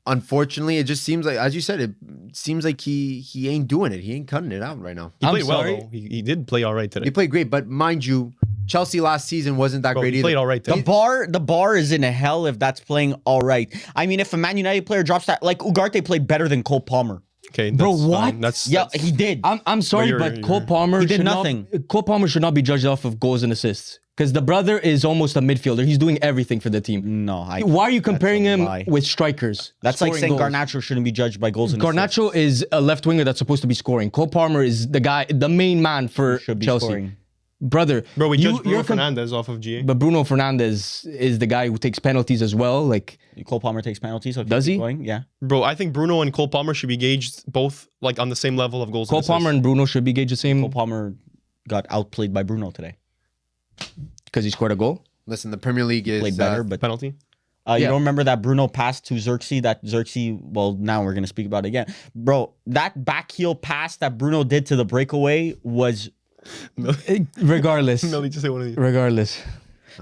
Unfortunately, it just seems like, as you said, it seems like he ain't doing it. He ain't cutting it out right now. He I'm played well sorry. though. He did play all right today. He played great, but mind you, Chelsea last season wasn't that Bro, great he either. played all right today. The bar is in hell if that's playing all right. I mean, if a Man United player drops that, like Ugarte played better than Cole Palmer. Okay, Bro, that's what? fine. That's Yeah, he did. I'm sorry, you're- but you're- Cole Palmer He did should nothing. Cole Palmer should not be judged off of goals and assists because the brother is almost a midfielder. He's doing everything for the team. No, Why are you comparing a him lie. with strikers? That's like scoring saying goals? Garnacho shouldn't be judged by goals and assists. Garnacho is a left winger that's supposed to be scoring. Cole Palmer is the guy, the main man for should be Chelsea. scoring. Brother, Bro, we judged Bruno you're com- Fernandes off of GA. But Bruno Fernandes is the guy who takes penalties as well. Like, Cole Palmer takes penalties. Okay, Does keep he? Going. Yeah. Bro, I think Bruno and Cole Palmer should be gauged both like on the same level of goals. Cole and assists. Palmer and Bruno should be gauged the same Cole Palmer got outplayed by Bruno today. because he scored a goal. Listen, the Premier League is Played better, but penalty. You Yeah. don't remember that Bruno pass to Xerxes? That Xerxes, well, now we're going to speak about it again. Bro, that back heel pass that Bruno did to the breakaway was... Regardless. Millie, just say one of these. Regardless.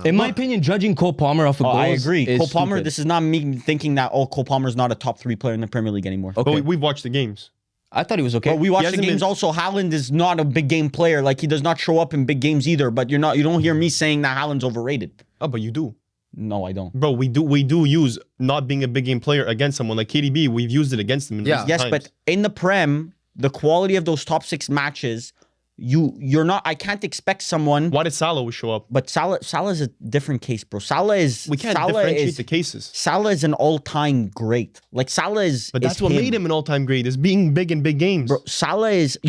In my opinion, judging Cole Palmer off of goals I agree. is Cole Palmer, stupid. this is not me thinking that, Cole Palmer's not a top 3 player in the Premier League anymore. Okay. But we've watched the games. I thought he was okay. But we watch the hasn't games been- also. Haaland is not a big game player. Like, he does not show up in big games either. But you don't hear me saying that Haaland's overrated. Oh, but you do. No, I don't. Bro, we do use not being a big game player against someone like KDB. We've used it against him. In Yeah. recent Yes, times. but in the Prem, the quality of those top 6 matches, you're not. I can't expect someone. Why did Salah show up? But Salah's a different case, bro. Salah is. We can't Salah differentiate is, the cases. Salah is an all-time great. Like Salah is. But that's is what made him an all-time great, is being big in big games. Bro, Salah is.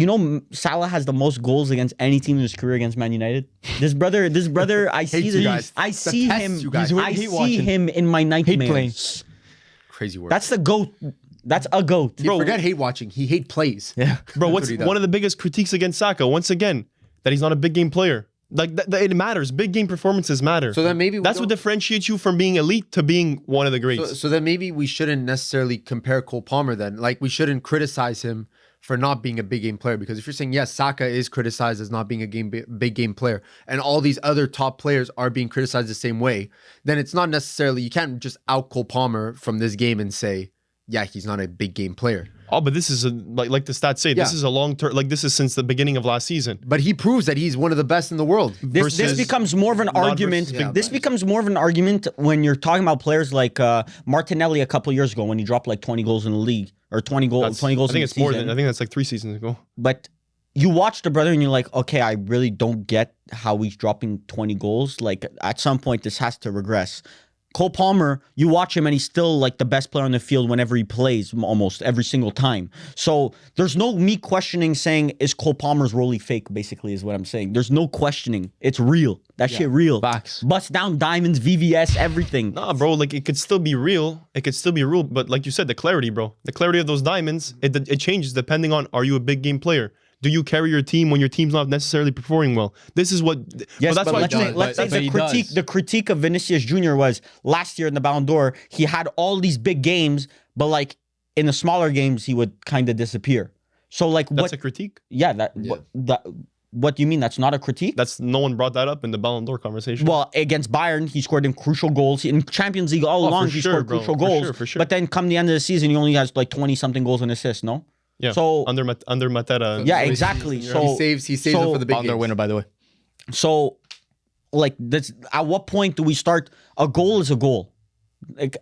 Salah has the most goals against any team in his career against Man United. This brother, I see Hates you this. guys. I The see test him. you guys. I Hate see watching. him in my playing. nightmares. crazy work. That's the GOAT. That's a goat. You forget hate watching. He hate plays. Yeah. Bro, what's what he does. one of the biggest critiques against Saka? Once again, that he's not a big game player. Like it matters. Big game performances matter. So then maybe that's what differentiates you from being elite to being one of the greats. So then maybe we shouldn't necessarily compare Cole Palmer then. Like we shouldn't criticize him for not being a big game player, because if you're saying yes, Saka is criticized as not being a big game player, and all these other top players are being criticized the same way, then it's not necessarily, you can't just out Cole Palmer from this game and say, yeah, he's not a big game player. Oh, but this is like the stats say, this is a long term. Like this is since the beginning of last season. But he proves that he's one of the best in the world. This becomes more of an argument. This becomes more of an argument when you're talking about players like Martinelli a couple years ago when he dropped like 20 goals in the league, or 20 goals I in think the it's more season. than, I think that's like 3 seasons ago. But you watch the brother and you're like, okay, I really don't get how he's dropping 20 goals. Like at some point, this has to regress. Cole Palmer, you watch him and he's still like the best player on the field whenever he plays, almost every single time. So there's no me questioning saying, is Cole Palmer's rolly fake, basically is what I'm saying. There's no questioning. It's real. That shit real. Facts. Bust down diamonds, VVS, everything. Nah, bro, like it could still be real. It could still be real. But like you said, the clarity, bro. The clarity of those diamonds, it changes depending on, are you a big game player? Do you carry your team when your team's not necessarily performing well? This is what. Yes, that's but why let's say the critique of Vinicius Jr. was last year in the Ballon d'Or, he had all these big games, but like in the smaller games, he would kind of disappear. So like that's a critique. Yeah, what do you mean? That's not a critique? That's no one brought that up in the Ballon d'Or conversation. Well, against Bayern, he scored in crucial goals. In Champions League all along, he scored crucial goals. For sure. But then come the end of the season, he only has like 20-something goals and assists, no? Yeah. So under Mateta. yeah, exactly. So he saves it for the big Ballon d'Or games. winner, by the way. So, like, this, at what point do we start? A goal is a goal. Like,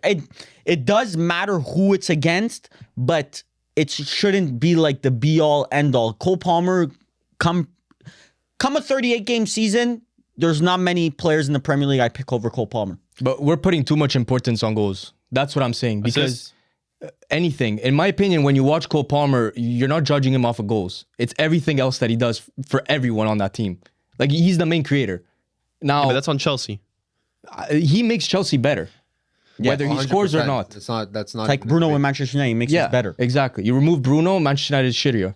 it does matter who it's against, but it shouldn't be like the be all end all. Cole Palmer, come a 38-game season, there's not many players in the Premier League I pick over Cole Palmer. But we're putting too much importance on goals. That's what I'm saying. Because anything, in my opinion, when you watch Cole Palmer, you're not judging him off of goals. It's everything else that he does for everyone on that team. Like, he's the main creator. Now, but that's on Chelsea. he makes Chelsea better, whether he scores or 100%. not. That's not It's like Bruno in Manchester United, he makes us better. Exactly. You remove Bruno, Manchester United is shittier.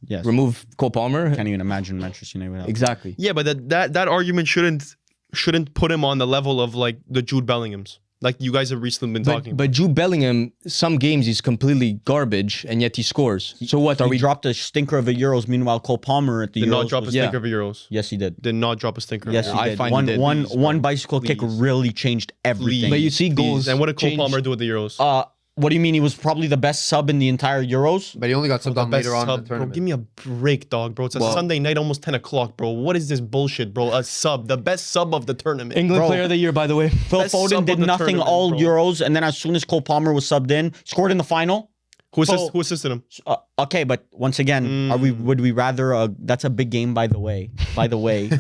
Yes. Remove Cole Palmer. Can't even imagine Manchester United without. Exactly. Yeah, but that argument shouldn't put him on the level of like the Jude Bellinghams. Like you guys have recently been talking. But Jude Bellingham, some games he's completely garbage, and yet he scores. So what are He we? dropped a stinker of a Euros. Meanwhile, Cole Palmer at the Did Euros not drop a was- stinker of Euros. Yes, he did. Did not drop a stinker. Yes, he I did. find he did. One bicycle kick really changed everything. But you see goals. And what did Cole change- Palmer do at the Euros? What do you mean? He was probably the best sub in the entire Euros? But he only got subbed on Best later on in sub, the bro. tournament. Give me a break, dog, bro. It's a Sunday night, almost 10 o'clock, bro. What is this bullshit, bro? A sub, the best sub of the tournament. England Bro. Player of the Year, by the way. Phil Best sub Foden of did the nothing tournament, all bro. Euros, and then as soon as Cole Palmer was subbed in, scored in the final. Who assisted him? Okay, but once again, would we rather? That's a big game, by the way.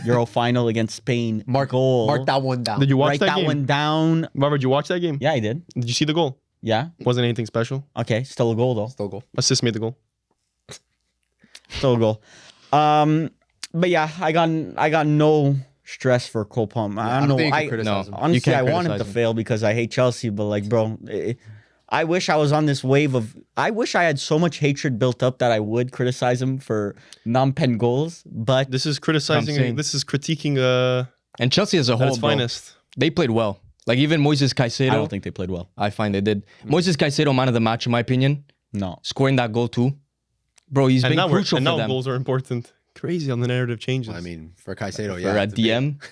Euro final against Spain. Mark that one down. Did you watch Write that that game? one down. Robert, did you watch that game? Yeah, I did. Did you see the goal? Yeah. Wasn't anything special. Okay, still a goal though. Still goal. Assist made the goal. Still a goal. But yeah, I got no stress for Cole Palmer. I don't know. think you can criticize him. Honestly, can't I want him criticize to him. fail because I hate Chelsea. But like, bro, I wish I was on this wave of. I wish I had so much hatred built up that I would criticize him for non-pen goals. But This is I'm criticizing. saying. This is critiquing And Chelsea as a at whole, its bro, finest. they played well. Like even Moises Caicedo. I don't think they played well. I find they did. Moises Caicedo, man of the match, in my opinion. No. Scoring that goal too. Bro, he's And been now, crucial and for now them. goals are important. Crazy on the narrative changes. I mean, for Caicedo, For yeah. a it's a big- DM.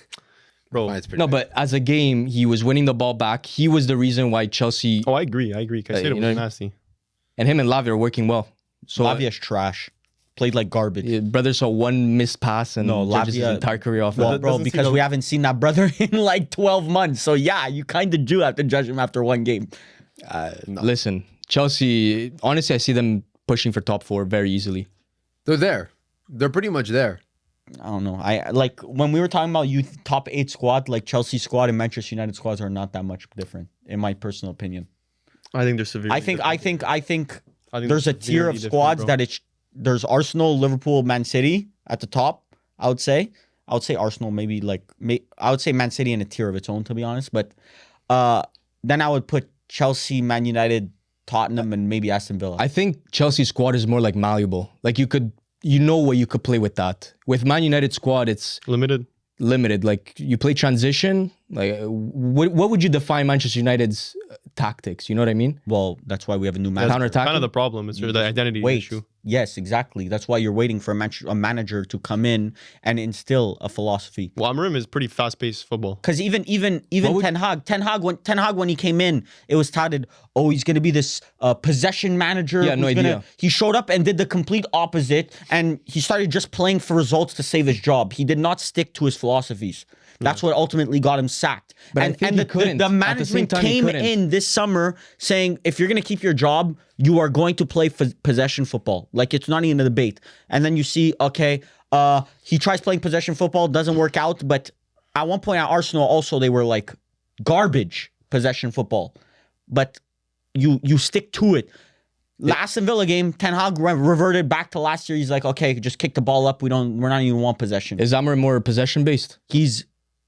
bro. It's pretty No, big. but as a game, he was winning the ball back. He was the reason why Chelsea Oh, I agree. Caicedo you know- was nasty. and him and Lavia are working well. So Lavia's trash. Played like garbage. brother saw one missed pass and No, judges his Lavia- entire career off Well, that. bro, doesn't because seem we to- haven't seen that brother in like 12 months. So yeah, you kind of do have to judge him after one game. Listen, Chelsea, honestly, I see them pushing for top 4 very easily. They're there. They're pretty much there. I don't know. I like when we were talking about youth top 8 squad, like Chelsea squad and Manchester United squads are not that much different, in my personal opinion. I think they're severely. I think different. there's a tier of severely squads different, that there's Arsenal, Liverpool, Man City at the top. I would say Arsenal, maybe I would say Man City in a tier of its own, to be honest. But then I would put Chelsea, Man United, Tottenham and maybe Aston Villa. I think Chelsea's squad is more like malleable. Like you know what you could play with that. With Man United squad, it's Limited. Like you play transition. Like what would you define Manchester United's tactics? You know what I mean? Well, that's why we have a new manager. Counter-attack. Kind of the problem. It's the identity issue. Yes, exactly. That's why you're waiting for a manager to come in and instill a philosophy. Well, Amorim is pretty fast-paced football. Because even Ten Hag when he came in, it was touted, oh, he's going to be this possession manager. Yeah, no idea. He showed up and did the complete opposite, and he started just playing for results to save his job. He did not stick to his philosophies. That's what ultimately got him sacked. But I think he couldn't. The management came in this summer saying, if you're going to keep your job, you are going to play possession football. Like, it's not even a debate. And then you see, okay, he tries playing possession football, doesn't work out. But at one point at Arsenal also, they were like garbage possession football. But you stick to it. Last Villa game, Ten Hag reverted back to last year. He's like, okay, just kick the ball up. We're not even want possession. Is Amorim more possession-based?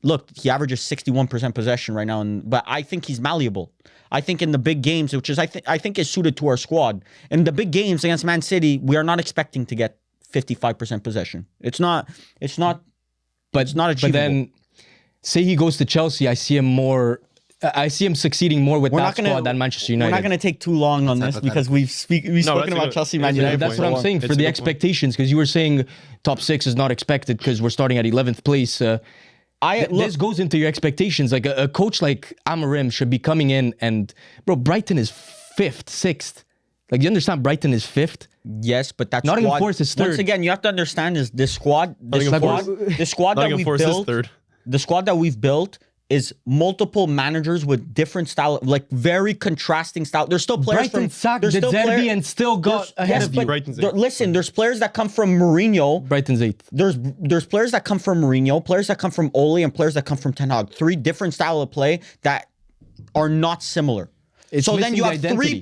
Look, he averages 61% possession right now, but I think he's malleable. I think in the big games, which is I think is suited to our squad. In the big games against Man City, we are not expecting to get 55% possession. It's not achievable. But then, say he goes to Chelsea, I see him succeeding more with that squad than Manchester United. We're not going to take too long on this because we've spoken about Chelsea, Man United. That's what I'm saying for the expectations, because you were saying top 6 is not expected because we're starting at 11th place. This goes into your expectations. Like a coach like Amorim should be coming in and, bro, Brighton is 5th, 6th. Like, you understand Brighton is 5th? Yes, but that's Nottingham Forest is 3rd. Once again, you have to understand is the squad that we've built is multiple managers with different style, like very contrasting style. There's still players Brighton sacked De Zerbi and still got ahead of you. Listen, there's players that come from Mourinho. Brighton's 8th. There's players that come from Mourinho, players that come from Ole, and players that come from Ten Hag. 3 different style of play that are not similar. So then you have 3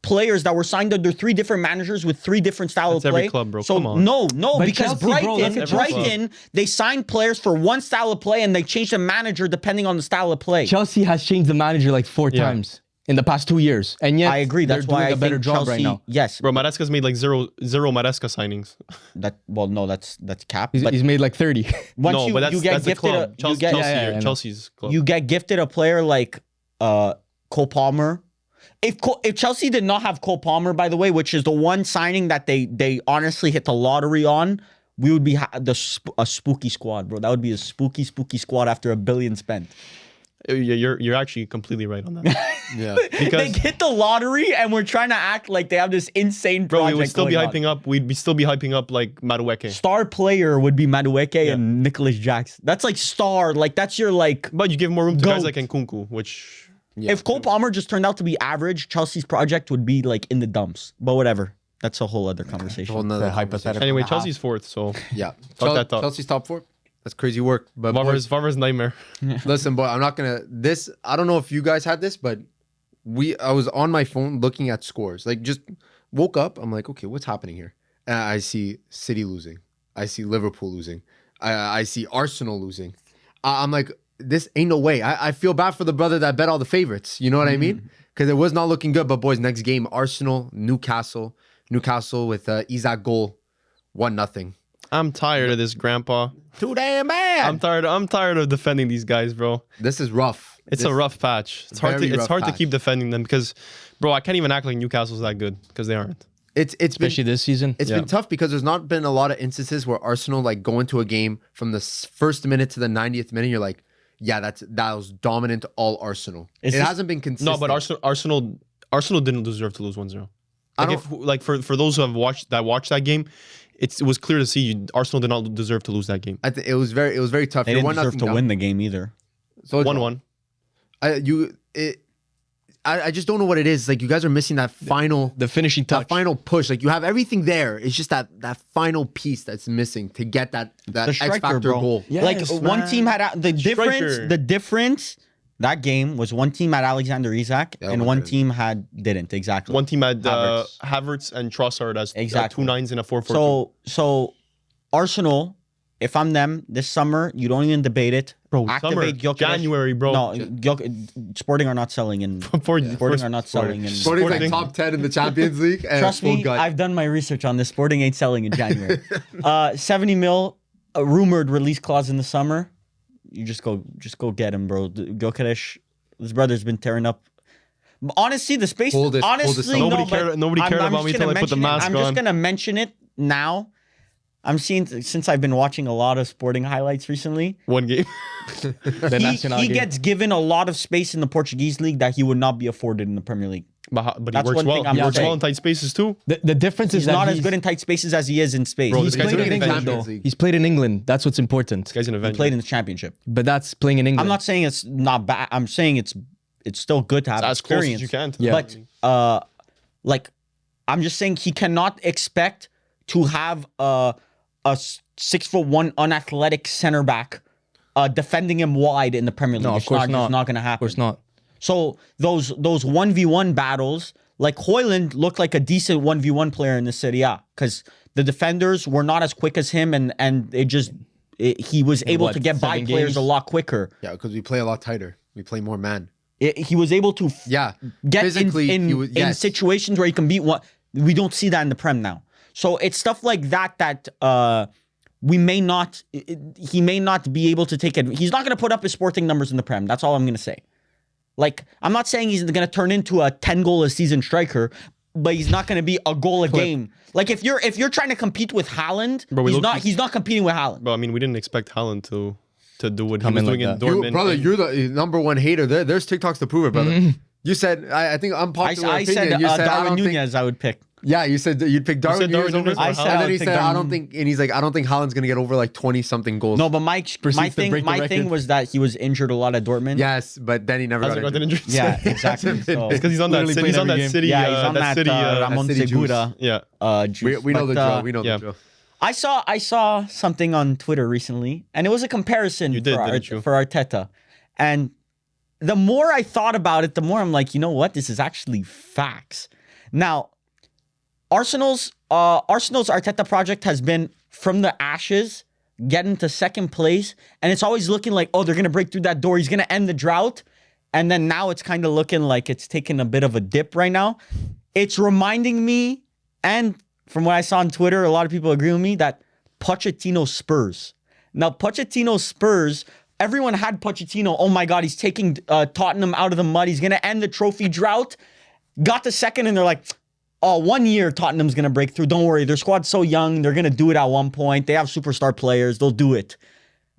players that were signed under 3 different managers with 3 different style of play. Every club, bro. So come on. no, But because Chelsea, Brighton, they signed players for one style of play and they changed the manager depending on the style of play. Chelsea has changed the manager like 4 times in the past 2 years, and yet I agree. That's they're why doing I a better think job Chelsea, right now. Yes, Bro, Maresca's made like zero Maresca signings. That's cap. He's made like 30. No, but that's the club. Chelsea's club. You get gifted a player like Cole Palmer. If Chelsea did not have Cole Palmer, by the way, which is the one signing that they honestly hit the lottery on, we would be a spooky squad, bro. That would be a spooky squad after $1 billion spent. You're actually completely right on that. Yeah, they hit the lottery and we're trying to act like they have this insane project. Bro, we would still be hyping on. up. We'd still be hyping up like Madueke. Star player would be Madueke and Nicholas Jackson. That's like star. Like that's your like. But you give more room to guys GOAT. like Nkunku, which. Yeah, if Cole Palmer just turned out to be average, Chelsea's project would be like in the dumps. But whatever. That's a whole other conversation. whole nother hypothetical. Anyway, Chelsea's 4th, so Yeah, Talk that up. Chelsea's top 4. That's crazy work. But boys, Favre's nightmare. listen, boy, I'm not gonna. I don't know if you guys had this, but I was on my phone looking at scores. Like, just woke up. I'm like, okay, what's happening here? And I see City losing. I see Liverpool losing. I see Arsenal losing. I'm like, this ain't no way. I feel bad for the brother that bet all the favorites. You know what I mean? Because it was not looking good. But boys, next game, Arsenal, Newcastle with Isak goal, 1-0. I'm tired of this, Grandpa. Too damn bad. I'm tired of defending these guys, bro. This is rough. It's a rough patch. It's hard to keep defending them because, bro, I can't even act like Newcastle's that good because they aren't. Especially this season. It's been tough because there's not been a lot of instances where Arsenal like go into a game from the first minute to the 90th minute. You're like, yeah, that was dominant all Arsenal. It hasn't been consistent. No, but Arsenal didn't deserve to lose 1-0. For those who have watched that game, it was clear to see Arsenal did not deserve to lose that game. It was very tough. They didn't deserve to win the game either. So 1-1. I just don't know what it is. Like, you guys are missing that the finishing touch, that final push. Like, you have everything there. It's just that final piece that's missing to get that X factor goal. Yes, like one team had the difference. That game was one team had Alexander Isak and one team didn't exactly. One team had Havertz and Trossard as 2 9s in a 4-4-2. So Arsenal if I'm them this summer, you don't even debate it. Bro, Activate summer, Gyökeres. January, bro. No, Sporting are not selling in. Sporting are not selling in. Sporting's like top 10 in the Champions League. And Trust full me, gut. I've done my research on this. Sporting ain't selling in January. 70 mil, a rumored release clause in the summer. You just go get him, bro. Gyökeres, his brother's been tearing up. Honestly, the space. Hold this honestly, up. Nobody cared about me until I put the mask I'm on. just gonna mention it now. I'm seeing since I've been watching a lot of Sporting highlights recently. One game. He gets given a lot of space in the Portuguese league that he would not be afforded in the Premier League. But he That's works one well. thing I'm He works saying. well in tight spaces too. The difference He's is that not as good in tight spaces as he is in space. Bro, He's this guy's played an in Avenger. England, though. Champions League. He's played in England. That's what's important. This guy's an He Avenger. played in the championship. But that's playing in England. I'm not saying it's not bad. I'm saying it's still good to have as close experience. as you can. To Yeah. But like, I'm just saying he cannot expect to have a 6'1" unathletic center back defending him wide in the Premier League. No, of It's course It's not. not going to Of happen. course not. So those 1v1 battles, like Højlund looked like a decent 1v1 player in the Serie A because the defenders were not as quick as him, and he was able what, to get by 7 players games? a lot quicker. Yeah, because we play a lot tighter. We play more man. He was able to Yeah. get Physically, in he was, in yes. situations where he can beat one. We don't see that in the Prem now. So it's stuff like that we may not. He may not be able to take it. He's not going to put up his Sporting numbers in the Prem. That's all I'm going to say. Like, I'm not saying he's going to turn into a 10-goal a season striker, but he's not going to be a goal a game. Like if you're trying to compete with Haaland, Bro, he's not competing with Haaland. Bro, I mean, we didn't expect Haaland to do what he Come was in doing like in that. Dortmund. Brother, and- you're the number one hater. There's TikToks to prove it, brother. You said, I think unpopular I opinion. said You said, I Darwin don't think, Nunez I would pick. yeah, you said that you'd pick Darwin said Darwin Nunez over. Nunez over And Haaland. then he I said said, I I would don't think, and he's like, I don't think Haaland's going to get over like 20 something goals. No, but my Proceeds to break the thing record. was that he was injured a lot at Dortmund. Yes, but then he never Hasn't got got injured. injured. Yeah, exactly. So, It's because he's on that Literally city. played He's on every that game. city. yeah, he's on that that city. Ramon city juice. Segura. Yeah. Juice. We know the But, drill. We know yeah. the drill. I saw something on Twitter recently, and it was a comparison You did, for, didn't you? for Arteta. And the more I thought about it, the more I'm like, you know what? This is actually facts. Now, Arsenal's Arteta project has been from the ashes, getting to second place, and it's always looking like, oh, they're gonna break through that door. He's gonna end the drought, and then now it's kind of looking like it's taking a bit of a dip right now. It's reminding me, and from what I saw on Twitter, a lot of people agree with me that Pochettino Spurs. Now, Pochettino Spurs. Everyone had Pochettino. Oh my God, he's taking Tottenham out of the mud. He's gonna end the trophy drought. Got the second, and they're like, oh, 1 year Tottenham's going to break through. Don't worry. Their squad's so young. They're going to do it at one point. They have superstar players. They'll do it.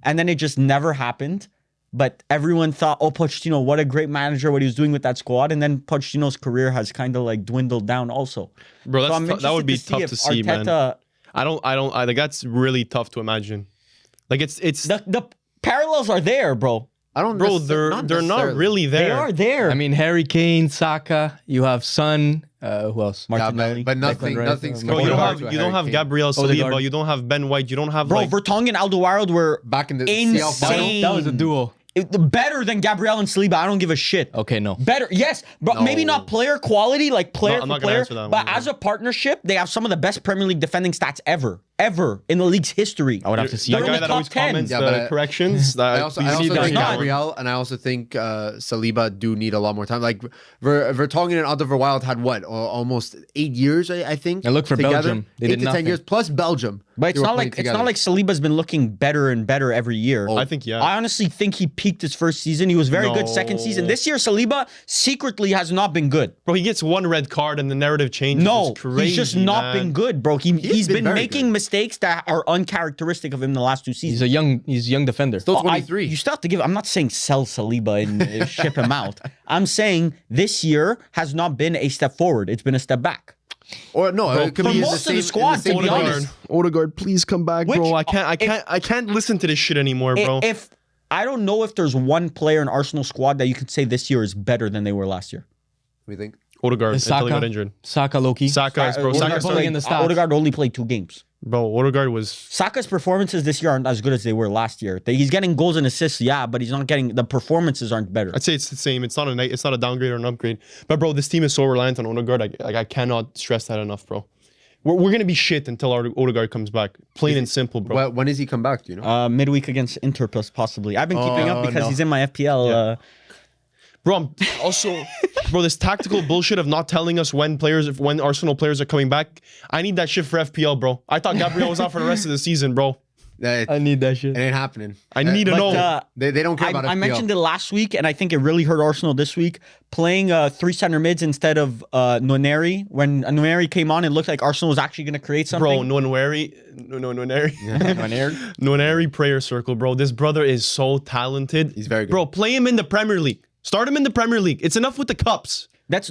And then it just never happened. But everyone thought, oh, Pochettino, what a great manager, what he was doing with that squad. And then Pochettino's career has kind of like dwindled down also. Bro, So I'm that would be interested tough if to see, man. Arteta- I think that's really tough to imagine. Like it's The parallels are there, bro. I don't bro, necessar- they're not necessarily. really there. They are there. I mean, Harry Kane, Saka. You have Son. Who else? Yeah, Martinelli. but nothing, Declan Rice. nothing's Bro, you don't compared have to you don't Harry have Kane. Gabriel Odegaard. Saliba, you don't have Ben White, you don't have Bro, like Vertonghen and Alderweireld were Back in the insane. That was a duo. Better than Gabriel and Saliba. I don't give a shit. Okay, no. Better, yes, but maybe No. not player quality, like player I'm for not gonna player. answer that But one, as a partnership, they have some of the best Premier League defending stats ever in the league's history. I would have to see. the They're in guy the that top always 10. comments Yeah, the but corrections. I also please see think that guy. Gabriel and I also think Saliba do need a lot more time. Like Vertonghen and Alderweireld had what almost 8 years, I think. And look for together. Belgium. They 8 did to 10 nothing. years plus Belgium. But it's They were not playing like together. Saliba's been looking better and better every year. I think yeah. I honestly think he peaked his first season. He was very good second No. season. This year, Saliba secretly has not been good. Bro, he gets one red card and the narrative changes. No, It's crazy, he's just not man. been good, bro. He's been been very making good. mistakes that are uncharacteristic of him the last two seasons. He's a young defender. Still Oh, 23. you still have to give. I'm not saying sell Saliba and ship him out. I'm saying this year has not been a step forward. It's been a step back. Or no, it could for be in most of the in squad, same to be level. honest. Odegaard, please come back, Which- bro. I can't listen to this shit anymore, bro. If I don't know if there's one player in Arsenal squad that you could say this year is better than they were last year. We think. Odegaard until he Saka. got injured. Saka, Loki. Saka is bro. Odegaard Saka playing started, in the stats. Odegaard only played 2 games. bro. Odegaard was Saka's performances this year aren't as good as they were last year. He's getting goals and assists, yeah, but he's not getting the performances aren't better. I'd say it's the same. It's not a downgrade or an upgrade. But bro, this team is so reliant on Odegaard. I cannot stress that enough, bro. We're gonna be shit until our Odegaard comes back. Plain and simple, bro. When does he come back? Do you know? Midweek against Inter, possibly. I've been keeping up because he's in my FPL. Yeah. Bro, I'm also, bro, this tactical bullshit of not telling us when Arsenal players are coming back. I need that shit for FPL, bro. I thought Gabriel was out for the rest of the season, bro. I need that shit. It ain't happening. I need to know. They don't care about FPL. I mentioned it last week, and I think it really hurt Arsenal this week. Playing 3 center mids instead of Nwaneri. When Nwaneri came on, it looked like Arsenal was actually going to create something. Bro, Nwaneri. Nwaneri prayer circle, bro. This brother is so talented. He's very good. Bro, play him in the Premier League. Start him in the Premier League. It's enough with the cups. That's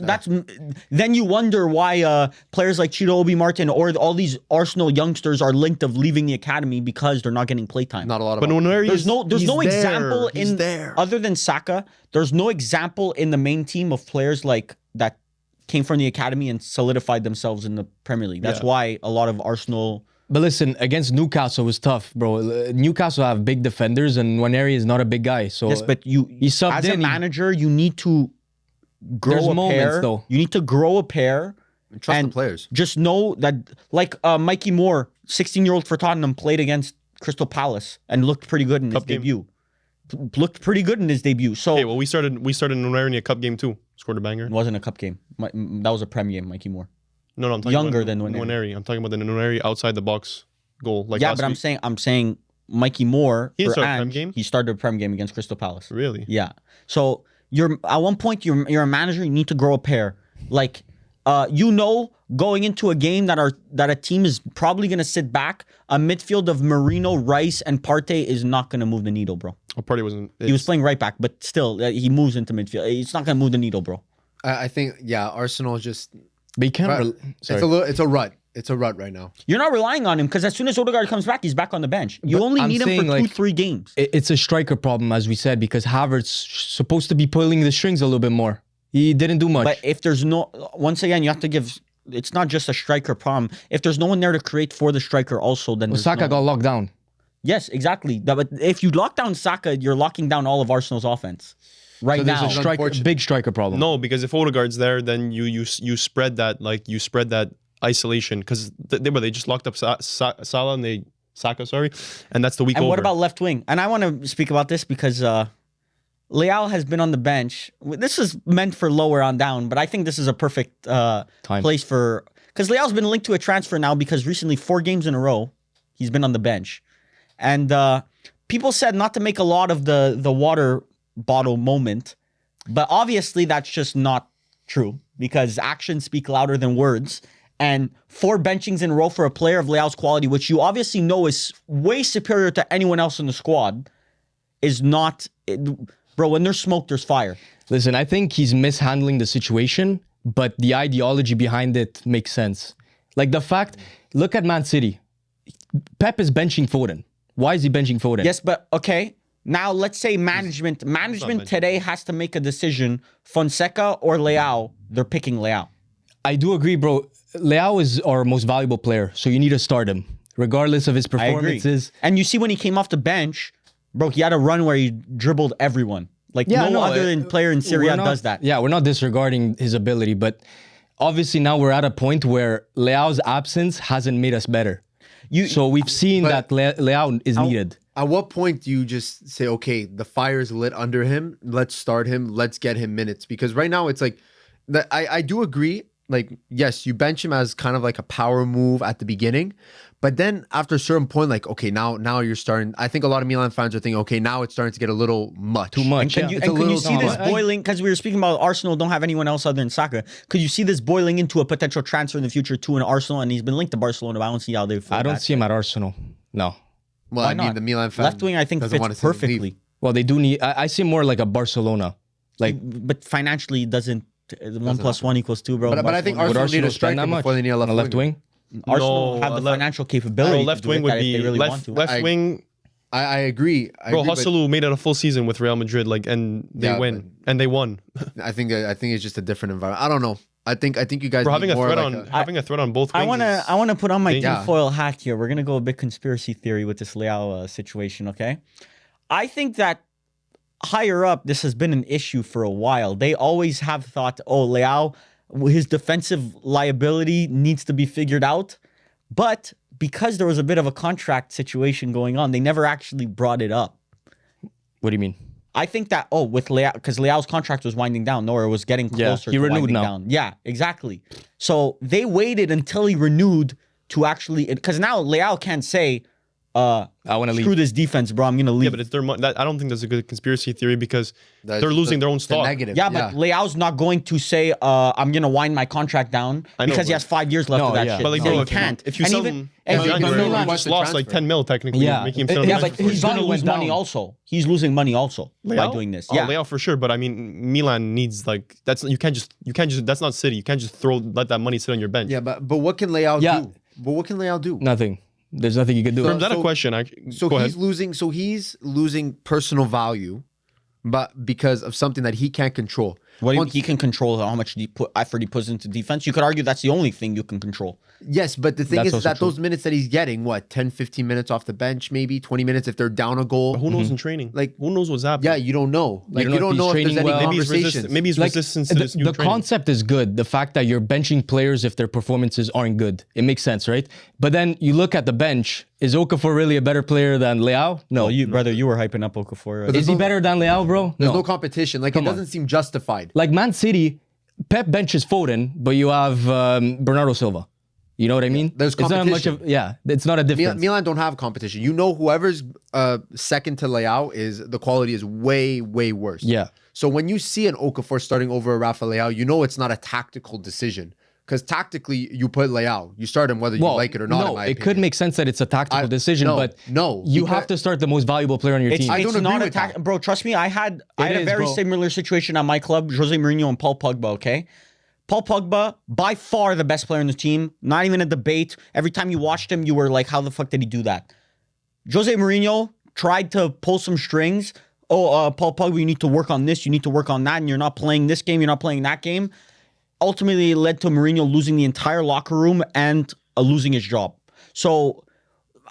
then you wonder why players like Chido Obi Martin or all these Arsenal youngsters are linked of leaving the academy because they're not getting playtime. Not a lot of. But Nwaneri there's no example He's there. other than Saka. There's no example in the main team of players like that came from the academy and solidified themselves in the Premier League. That's why a lot of Arsenal. But listen, against Newcastle was tough, bro. Newcastle have big defenders, and Nwaneri is not a big guy. So Yes, but you subbed as a in, manager, you need to grow There's a moments, pair. though. You need to grow a pair. Trust and the players. Just know that, like Mikey Moore, 16-year-old for Tottenham, played against Crystal Palace and looked pretty good in his debut. Looked pretty good in his debut. So Okay, well, we started Nwaneri in a cup game too. Scored a banger. it wasn't a cup game. That was a Prem game, Mikey Moore. No, I'm talking Younger about than Nwaneri. I'm talking about the Nwaneri outside the box goal. Like Yeah, last but week. I'm saying Mikey Moore He didn't for start a Prem Ange, game? he started a Prem game against Crystal Palace. Really? Yeah. So you're at one point you're a manager. You need to grow a pair. Like going into a game that a team is probably gonna sit back. A midfield of Marino, Rice, and Partey is not gonna move the needle, bro. Our party wasn't. He was playing right back, but still he moves into midfield. It's not gonna move the needle, bro. I think Arsenal just. but you can't. Right. It's a rut. It's a rut right now. You're not relying on him because as soon as Odegaard comes back, he's back on the bench. You But only I'm need him saying, for like, 2-3 games. It's a striker problem, as we said, because Havertz supposed to be pulling the strings a little bit more. He didn't do much. But if there's once again, you have to give. It's not just a striker problem. If there's no one there to create for the striker, also then Saka got locked down. Yes, exactly. But if you lock down Saka, you're locking down all of Arsenal's offense right So there's now. a big striker problem. No, because if Odegaard's there, then you spread that isolation because they just locked up Salah and Saka, and that's the week And over. what about left wing? And I want to speak about this because Leao has been on the bench. This is meant for lower on down, but I think this is a perfect place for because Leao's been linked to a transfer now because recently 4 games in a row he's been on the bench, and people said not to make a lot of the water bottle moment, but obviously that's just not true because actions speak louder than words. And 4 benchings in a row for a player of Leao's quality, which you obviously know is way superior to anyone else in the squad, is not. Bro, when there's smoke, there's fire. Listen, I think he's mishandling the situation, but the ideology behind it makes sense. Like the fact, look at Man City. Pep is benching Foden. Why is he benching Foden? Yes, but okay. Now let's say management today has to make a decision. Fonseca or Leao, they're picking Leao. I do agree, bro. Leao is our most valuable player, so you need to start him, regardless of his I agree. performances. And you see when he came off the bench, bro, he had a run where he dribbled everyone. Like no other player in Serie A does that. Yeah, we're not disregarding his ability, but obviously now we're at a point where Leao's absence hasn't made us better. So we've seen that Leao is needed. At what point do you just say, okay, the fire's lit under him, let's start him, let's get him minutes? Because right now it's like, I do agree, like, yes, you bench him as kind of like a power move at the beginning, but then after a certain point, like, okay, now you're starting, I think a lot of Milan fans are thinking, okay, now it's starting to get a little much. Too much. And could you see this boiling, because we were speaking about Arsenal don't have anyone else other than Saka. Could you see this boiling into a potential transfer in the future to an Arsenal? And he's been linked to Barcelona, but I don't see how they feel. I don't see him at Arsenal. No. Well, Why I mean, not? the Milan fan Left wing, I think, doesn't want fits to see him leave. perfectly. Well, they do need, I see him more like a Barcelona. Like, But financially, doesn't 1 + 1 = 2, bro. But I think would Arsenal need Arsenal a spend striker that much before they need a on a left wing? Arsenal No, have the left- financial capability. Bro, left to do wing it would that if be they really want to. left wing. I agree. Bro, but Hosselu made it a full season with Real Madrid, like, and they Yeah, win, and they won. I think it's just a different environment. I don't know. I think you guys Bro, need having a more threat like on having a threat on both. I wings is- wanna put on my dangerous. tinfoil hat here. We're gonna go a bit conspiracy theory with this Leao situation. Okay, I think that higher up, this has been an issue for a while. They always have thought, oh, Leao, his defensive liability needs to be figured out. But because there was a bit of a contract situation going on, they never actually brought it up. What do you mean? I think that, with Leao, because Leao's contract was winding down, or it was getting closer he to renewed winding now. down. Yeah, exactly. So they waited until he renewed to actually, because now Leao can't say, I want to screw leave. this defense, bro, I'm going to leave. Yeah, but it's their money. I don't think that's a good conspiracy theory because That's they're losing their own the stock. negative. Yeah, but Leao's not going to say, I'm going to wind my contract down I know, because he but- has 5 years left No, of that yeah. shit. But like, So bro, he if you- can't. if you And sell even- him, and but January, Milan you wants just to lost like transfer. 10 mil technically, Yeah. making him Yeah, sit on the Yeah, bench but for he's free. going to Value lose went money down. also. He's losing money also by Leao? doing this. Oh, Yeah. Leao for sure, but I mean, Milan needs like you can't just that's not City. You can't just let that money sit on your bench. Yeah, but what can Leao Yeah. do? But what can Leao do? Nothing. There's nothing you can do. Is that a So- question? So Go he's ahead. losing. So he's losing personal value, but because of something that he can't control. What do you, Once- he can control how much effort he puts into defense. You could argue that's the only thing you can control. Yes, but the thing That's is also that true. those minutes that he's getting, 10, 15 minutes off the bench, maybe 20 minutes if they're down a goal. Who knows in training? Like- who knows what's happening? Yeah, you don't know. Like don't you know don't if know he's if there's training any well. maybe he's conversations. resistant. Maybe he's Like, resistant to the, this new the training. concept is good. The fact that you're benching players if their performances aren't good, it makes sense, right? But then you look at the bench. Is Okafor really a better player than Leao? No. Well, brother, you were hyping up Okafor. Is he better than Leao, bro? There's no competition. Like it doesn't seem justified. Like Man City, Pep benches Foden, but you have Bernardo Silva. You know what I mean? there's It's not much competition. of it's not a difference. Milan don't have competition. You know, whoever's second to Leao is the quality is way, way worse. Yeah. So when you see an Okafor starting over a Rafa Leao, you know it's not a tactical decision. Because tactically, you put Leao. You start him whether you like it or not. No, in my it could opinion. make sense that it's a tactical decision, no, but no, you because- have to start the most valuable player on your team. I don't agree not with that. bro. Trust me, I had a is, very bro. similar situation at my club. Jose Mourinho and Paul Pogba. Okay, Paul Pogba by far the best player in the team. Not even a debate. Every time you watched him, you were like, "How the fuck did he do that?" Jose Mourinho tried to pull some strings. Paul Pogba, you need to work on this. You need to work on that, and you're not playing this game. You're not playing that game. Ultimately, it led to Mourinho losing the entire locker room and losing his job. So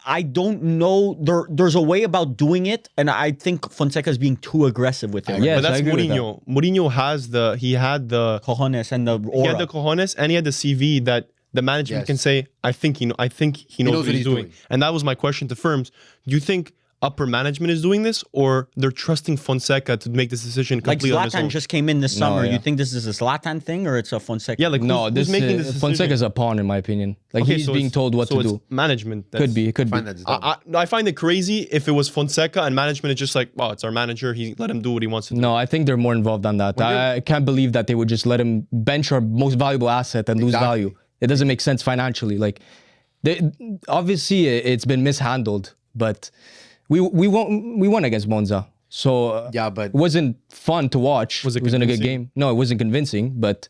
I don't know. There's a way about doing it, and I think Fonseca is being too aggressive with it. Yes, but that's I agree with Mourinho. Mourinho had the Cojones and the he aura. had the cojones and he had the CV that the management Yes. can say, I think he knows what he's doing. And that was my question to firms. Do you think upper management is doing this, or they're trusting Fonseca to make this decision Like completely on his Zlatan own? just came in this summer. yeah. You think this is a Zlatan thing or it's a Fonseca? Yeah, like no, who's this making this decision? Fonseca's a pawn in my opinion. Like Okay, he's so being it's- told what so to it's do. management. Could be. It could Fine, be. that's dumb. I find it crazy if it was Fonseca and management is just like, wow, it's our manager. He let him do what he wants to do. No, I think they're more involved than that. I can't believe that they would just let him bench our most valuable asset and lose Exactly. value. It doesn't make sense financially. Like, obviously it's been mishandled, but we won against Monza. So Yeah, but- it wasn't fun to watch. Was it wasn't a good convincing? game. No, it wasn't convincing, but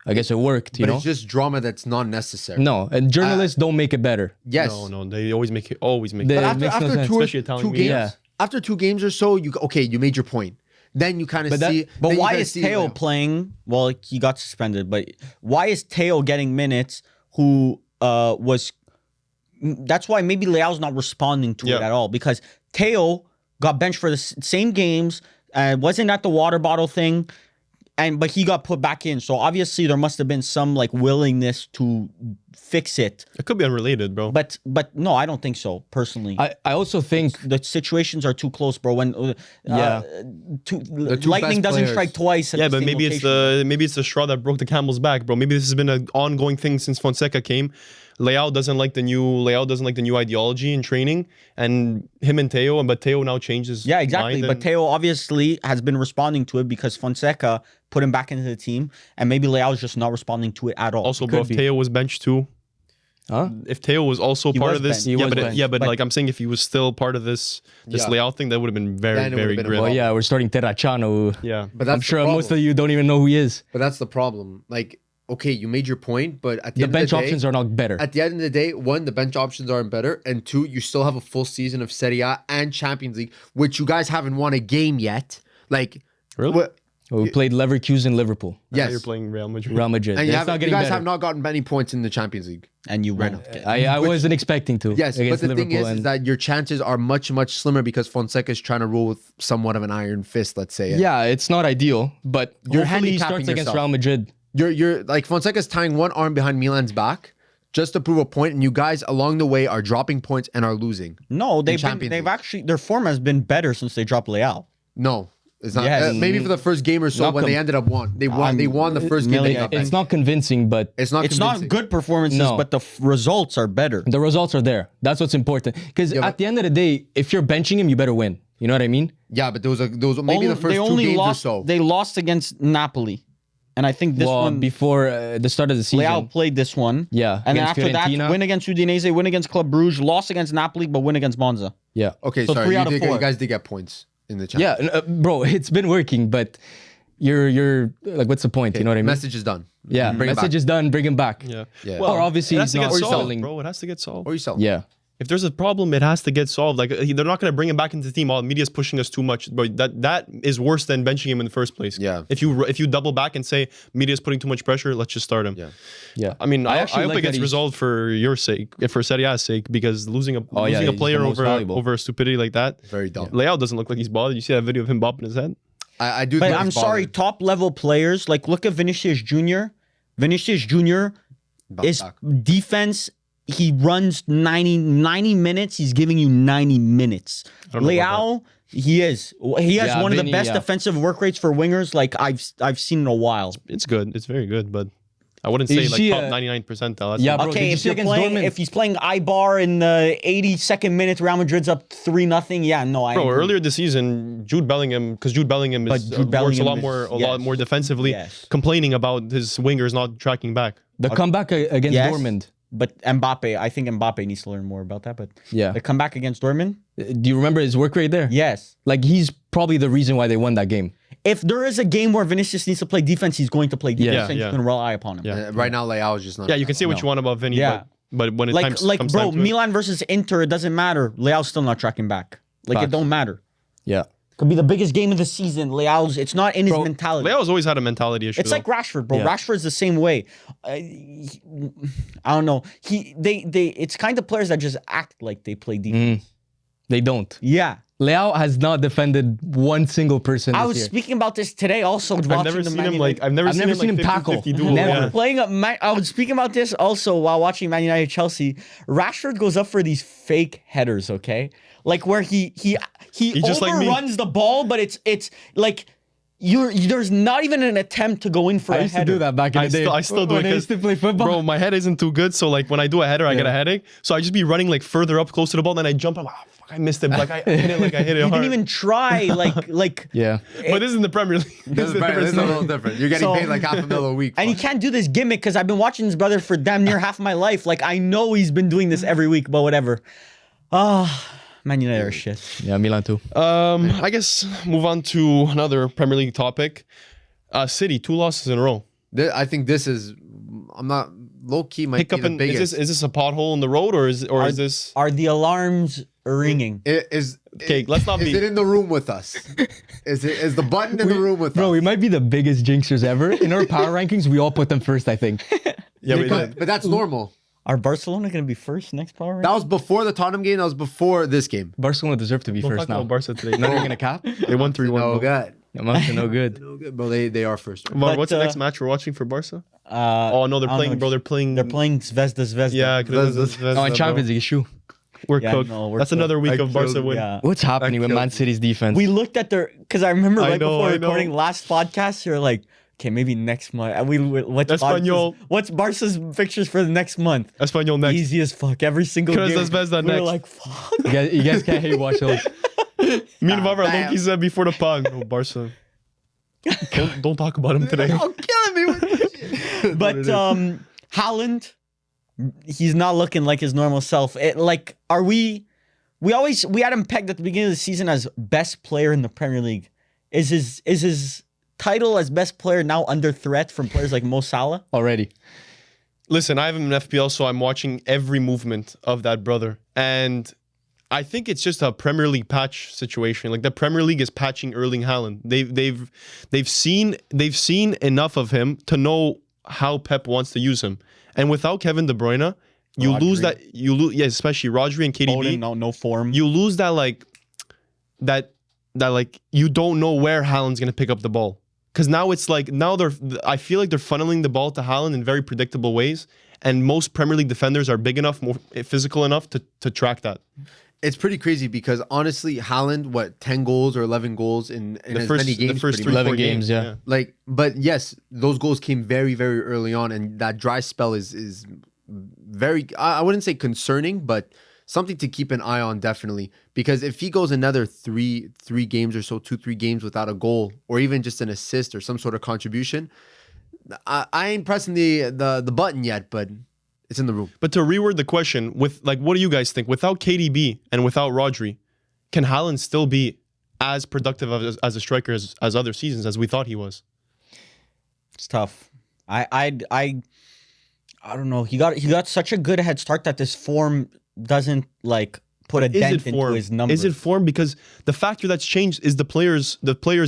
I guess it worked. You But know. it's just drama that's not necessary. No, and journalists don't make it better. Yes. No, they always make it. They- But It after, makes no after sense. two, or, Especially Italian two media. games, Yeah. after 2 games or so, you made your point. Then you kind of But that- see. But then you why kinda is see, Teo like, playing? Well, he got suspended, but why is Teo getting minutes who was... That's why maybe Leao's not responding to it Yeah. at all, because Teo got benched for the same games, wasn't at the water bottle thing, but he got put back in. So obviously there must have been some like willingness to fix it. It could be unrelated, bro. But no, I don't think so, personally. I also think The situations are too close, bro. When two lightning best doesn't players. strike twice. At yeah, the but same maybe location. it's the straw that broke the camel's back, bro. Maybe this has been an ongoing thing since Fonseca came. Leao doesn't like the new ideology in training, and him and Teo, but Teo now changes. Yeah, exactly. mind But and- Teo obviously has been responding to it because Fonseca put him back into the team, and maybe Leao's just not responding to it at all. also, bro, if be. Teo was benched too, huh? if Teo was also part was of this, benched. He was benched. but like I'm saying, if he was still part of this Yeah. Leao thing, that would have been very, Then it very would've been grim. a Well, yeah, we're starting Terracciano. Yeah, But that's I'm sure the most problem. of you don't even know who he is. But that's the problem. Like, okay, you made your point, but at the, The end bench of the day, options are not better. At the end of the day, 1, the bench options aren't better, and 2, you still have a full season of Serie A and Champions League, which you guys haven't won a game yet. Like, Really? what- We played Leverkusen, Liverpool, Now yes, you're playing Real Madrid. Real Madrid. and you, It's not you getting guys better. have not gotten many points in the Champions League. and you won't. now. get- I wasn't expecting to. Yes, but against the thing Liverpool is and- that your chances are much, much slimmer because Fonseca is trying to rule with somewhat of an iron fist, let's say. yeah, it's not ideal, but You're hopefully he handicapping starts against yourself. Real Madrid. You're like Fonseca's tying one arm behind Milan's back just to prove a point, and you guys along the way are dropping points and are losing. No, they've Champions League. actually their form has been better since they dropped Leao. No, it's not. Yes. Maybe for the first game or so Not when they ended up won. They won the first game. They Million- got back. It's not convincing, but It's not. It's convincing. not good performances, No. but the results are better. the results are there. That's what's important. Because Yeah, at the end of the day, if you're benching him, you better win. You know what I mean? Yeah, but there was maybe the first they 2 only games lost, or so. They lost against Napoli, and I think this one before the start of the season. Leao played this one. Yeah, and then against after that, Fiorentina. win against Udinese, win against Club Brugge, lost against Napoli, but win against Monza. Yeah. Okay, So sorry. 3 out of 4. You guys did get points in the chat. Yeah, bro, it's been working, but you're like, what's the point? You know what I mean? Message is done. Yeah, Bring it message back. is done. Bring him back. Yeah. Yeah. Or obviously it has he's to not get solved, selling. bro. It has to get solved. Or you sell. Yeah. If there's a problem, it has to get solved. Like they're not gonna bring him back into the team. All media's pushing us too much, but that is worse than benching him in the first place. Yeah. If you double back and say media's putting too much pressure, let's just start him. Yeah. Yeah. I mean, I actually hope like it gets that he- resolved for your sake, for Serie A's sake, because losing a yeah, losing a he's player the most over valuable. over a stupidity like that. Very dumb. Leao doesn't look like he's bothered. You see that video of him bopping his head? I do. But think I'm he's sorry, bothered. top level players, like look at Vinicius Jr. Vinicius Jr. Bounce is back. defense. He runs 90 minutes. He's giving you 90 minutes. don't know about Leao, he has Yeah, one of the Vinny, best yeah. defensive work rates for wingers like I've seen in a while. It's good. It's very good, but I wouldn't Did say you like see, top 99 percentile. That's yeah, all. bro, did Okay, you if see you're against playing, Dortmund? if he's playing Ibar in the 82nd minute, Real Madrid's up 3-0. Yeah, no, I Bro, agree. earlier this season, Jude Bellingham, because Jude Bellingham is But Jude works a Bellingham lot is- more, yes. lot more defensively, Yes. complaining about his wingers not tracking back. The comeback against Yes. Dortmund. But Mbappe, I think Mbappe needs to learn more about that. But Yeah. the comeback against Dortmund, Do you remember his work rate there? yes. Like he's probably the reason why they won that game. If there is a game where Vinicius needs to play defense, he's going to play defense. Yeah, and yeah. you can rely upon him. Yeah. Right now, Leao is just not. Yeah, you can say what you want about Vinny, Yeah. but when it Like, comes like, bro, time to it- Milan versus Inter, it doesn't matter. Leao's still not tracking back. Like, Facts. it don't matter. Yeah. Could be the biggest game of the season. Leao's, it's not in his mentality. Leao's always had a mentality issue. It's though. like Rashford, bro. Yeah. Rashford's the same way. I don't know. It's kind of players that just act like they play defense. They don't. Yeah. Leao has not defended one single person I this was year. speaking about this today also. I've never seen him like I've never seen him tackle. 50-50 duel. Never. Yeah. playing up. I was speaking about this also while watching Man United Chelsea. Rashford goes up for these fake headers, okay? Like where he just like me. overruns the ball, but it's like there's not even an attempt to go in for I a used header. to do that back in the day. I still do when it. I used to play football. Bro, my head isn't too good, so like when I do a header, I get a Yeah. headache. So I just be running like further up close to the ball, then I jump. I'm like, oh, fuck, I missed it. Like I hit it like I hit it You hard. didn't even try, like. Yeah. But this is in the Premier League. This is a little different. You're getting So- paid like $500,000 a week. And he can't do this gimmick because I've been watching his brother for damn near half my life. Like I know he's been doing this every week, but whatever. Man United are shit. Yeah, Milan too. I guess move on to another Premier League topic. City, 2 losses in a row. I think this is. I'm not low key. Might Hiccup be the in, biggest. is this a pothole in the road or is this Are the alarms ringing? okay? Let's not Is be. it in the room with us? Is the button in the room with Bro, us? we might be the biggest jinxers ever. In our power rankings, we all put them first, I think. Yeah, we did. But that's normal. Are Barcelona going to be first next power rank? That was before the Tottenham game. That was before this game. Barcelona deserve to be We'll first talk now. about Barca today. Not even gonna cap? They won 3-1. No bro. good. Amongst no good. No good. Bro, they are first. Right? But But, what's the next match we're watching for Barca? Oh No, they're I don't playing, know. bro. They're playing. They're playing Zvezda. Yeah, Oh, in Champions League, shoe. We're Yeah, cooked. no, we're That's cooked. another week I of Barca killed- win. Yeah. What's happening with killed Man me. City's defense? We looked at their because I remember I right know, before I know. recording last podcast, you're like, okay, maybe next month. Espanyol. What's Barca's fixtures for the next month? Espanyol next. Easy as fuck. Every single Cruz game. Zvezda we were next. like, fuck. You guys can't hate watch those. Me and Vavra, damn. Loki said before the pod. Oh, Barca. Don't talk about him today. Oh, killing me with this shit. But Haaland, he's not looking like his normal self. We had him pegged at the beginning of the season as best player in the Premier League. Is his title as best player now under threat from players like Mo Salah? Already. Listen, I have him in FPL, so I'm watching every movement of that brother. And I think it's just a Premier League patch situation. Like the Premier League is patching Erling Haaland. They've seen enough of him to know how Pep wants to use him. And without Kevin De Bruyne, you lose Rodri. that. You lose, yeah, especially Rodri and KDB. Foden, no form. You lose that like you don't know where Haaland's gonna pick up the ball. Because now it's like I feel like they're funneling the ball to Haaland in very predictable ways, and most Premier League defenders are big enough, more physical enough to track that. It's pretty crazy because honestly, Haaland, 10 goals or 11 goals in as many games? The first pretty 3 much. 4 11 games, yeah. Like, but yes, those goals came very, very early on, and that dry spell is very, I wouldn't say concerning, but something to keep an eye on definitely. Because if he goes another three games or so, 2-3 games without a goal, or even just an assist or some sort of contribution, I ain't pressing the button yet, but it's in the room. But to reword the question, with like, what do you guys think? Without KDB and without Rodri, can Haaland still be as productive as a striker as other seasons as we thought he was? It's tough. I don't know. He got such a good head start that this form doesn't like put a dent into his numbers. Is it form? Because the factor that's changed is the players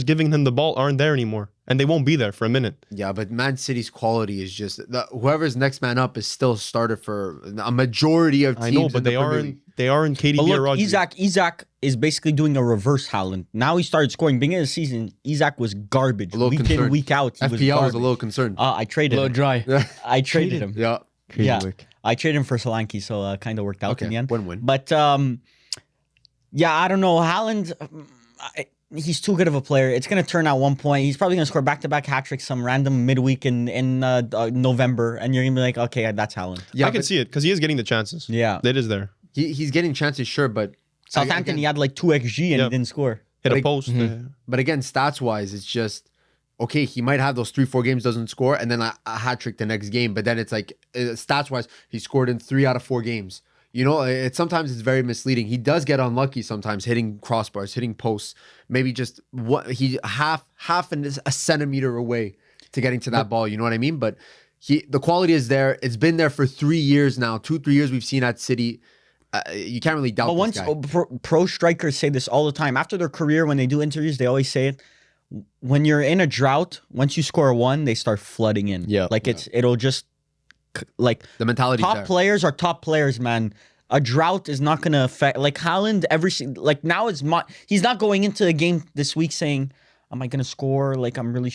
giving him the ball aren't there anymore, and they won't be there for a minute. Yeah, but Man City's quality is just whoever's next man up is still started for a majority of teams. I know, but in the they Premier aren't. League. They aren't KDB But or look, Rodri. Isaac is basically doing a reverse Haaland. Now he started scoring. Beginning of the season, Isaac was garbage. A little Week in, concerned. week out, he was FPL garbage. was a little concerned. I traded A little him. dry. I traded him. Yeah. Crazy Yeah, work. I traded him for Solanke, so kind of worked out in the Okay. end. Win-win. But yeah, I don't know. Haaland, he's too good of a player. It's going to turn out one point. He's probably going to score back-to-back hat tricks some random midweek in November, and you're going to be like, okay, that's Haaland. Yeah, I can but see it because he is getting the chances. Yeah. It is there. he's getting chances, sure, but Southampton, again- he had like 2 XG and Yeah. he didn't score. Hit a Like- post. But again, stats wise, it's just okay. He might have those 3-4 games, doesn't score, and then a hat trick the next game. But then it's like stats wise, he scored in 3 out of 4 games. You know, sometimes it's very misleading. He does get unlucky sometimes, hitting crossbars, hitting posts. Maybe just he half a centimeter away to getting to that ball. You know what I mean? But the quality is there. It's been there for 3 years now. 2-3 years we've seen at City. You can't really doubt But this once guy. pro strikers say this all the time. After their career, when they do interviews, they always say it. When you're in a drought, once you score 1, they start flooding in. Yeah. Like it'll just like The mentality top players are top players, man. A drought is not gonna affect like Haaland. Now he's not going into the game this week saying, "Am I gonna score?" Like I'm really.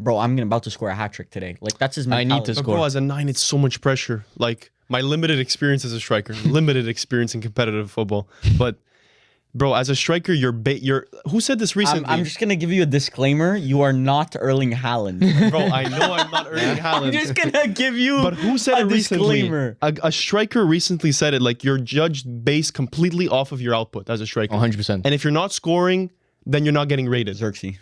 I'm about to score a hat trick today. Like that's his I mentality. need to But score. bro, as a 9, it's so much pressure. Like my limited experience as a striker, limited experience in competitive football. But bro, as a striker, you're who said this recently? I'm just gonna give you a disclaimer. You are not Erling Haaland. Bro, I know I'm not Erling Haaland. I'm just gonna give you. But who said a it recently? disclaimer. A striker recently said it. Like you're judged based completely off of your output as a striker. 100%. And if you're not scoring, then you're not getting rated. Xerxes.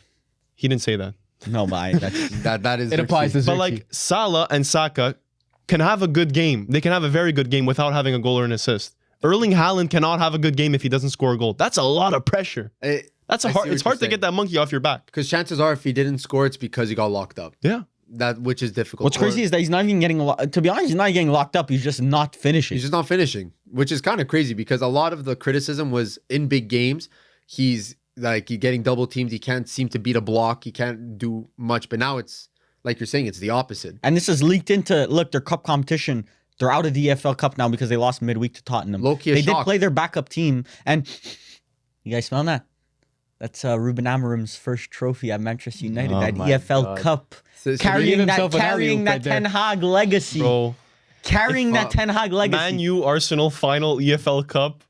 He didn't say that. No, but that is It applies to But Xerxes. like Salah and Saka can have a good game. They can have a very good game without having a goal or an assist. Erling Haaland cannot have a good game if he doesn't score a goal. That's a lot of pressure. It's hard to get that monkey off your back. Because chances are, if he didn't score, it's because he got locked up. Yeah. Which is difficult. what's crazy is that he's not even getting. To be honest, he's not getting locked up. He's just not finishing. He's just not finishing, which is kind of crazy because a lot of the criticism was in big games. He's getting double teamed. He can't seem to beat a block. He can't do much. But now it's like you're saying, it's the opposite. And this is leaked into their cup competition. They're out of the EFL Cup now because they lost midweek to Tottenham. Low-key a They did shock. play their backup team, and you guys smell that? That's Ruben Amorim's first trophy at Manchester United. Oh that my EFL God. Cup, So carrying that himself an alley-oop right there. Ten Hag legacy, Bro, carrying that Ten Hag legacy. Man U Arsenal final EFL Cup.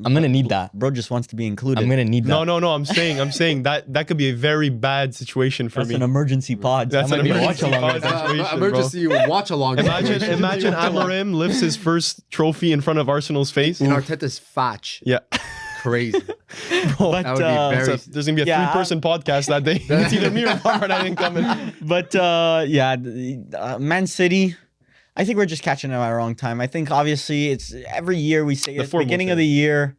I'm gonna need that. Bro just wants to be included. I'm gonna need that. No. I'm saying that could be a very bad situation for That's me. an emergency pod. That's might an be a emergency watch-along. situation, emergency watch along. Imagine Amorim lifts his first trophy in front of Arsenal's face. in Arteta's fatch. Yeah. Crazy. But, That would be very. So there's gonna be a Yeah, 3-person podcast that day. It's either me or Robert. I didn't come in. But Man City, I think we're just catching them at the wrong time. I think obviously it's every year we say The at the form will beginning of change. the year,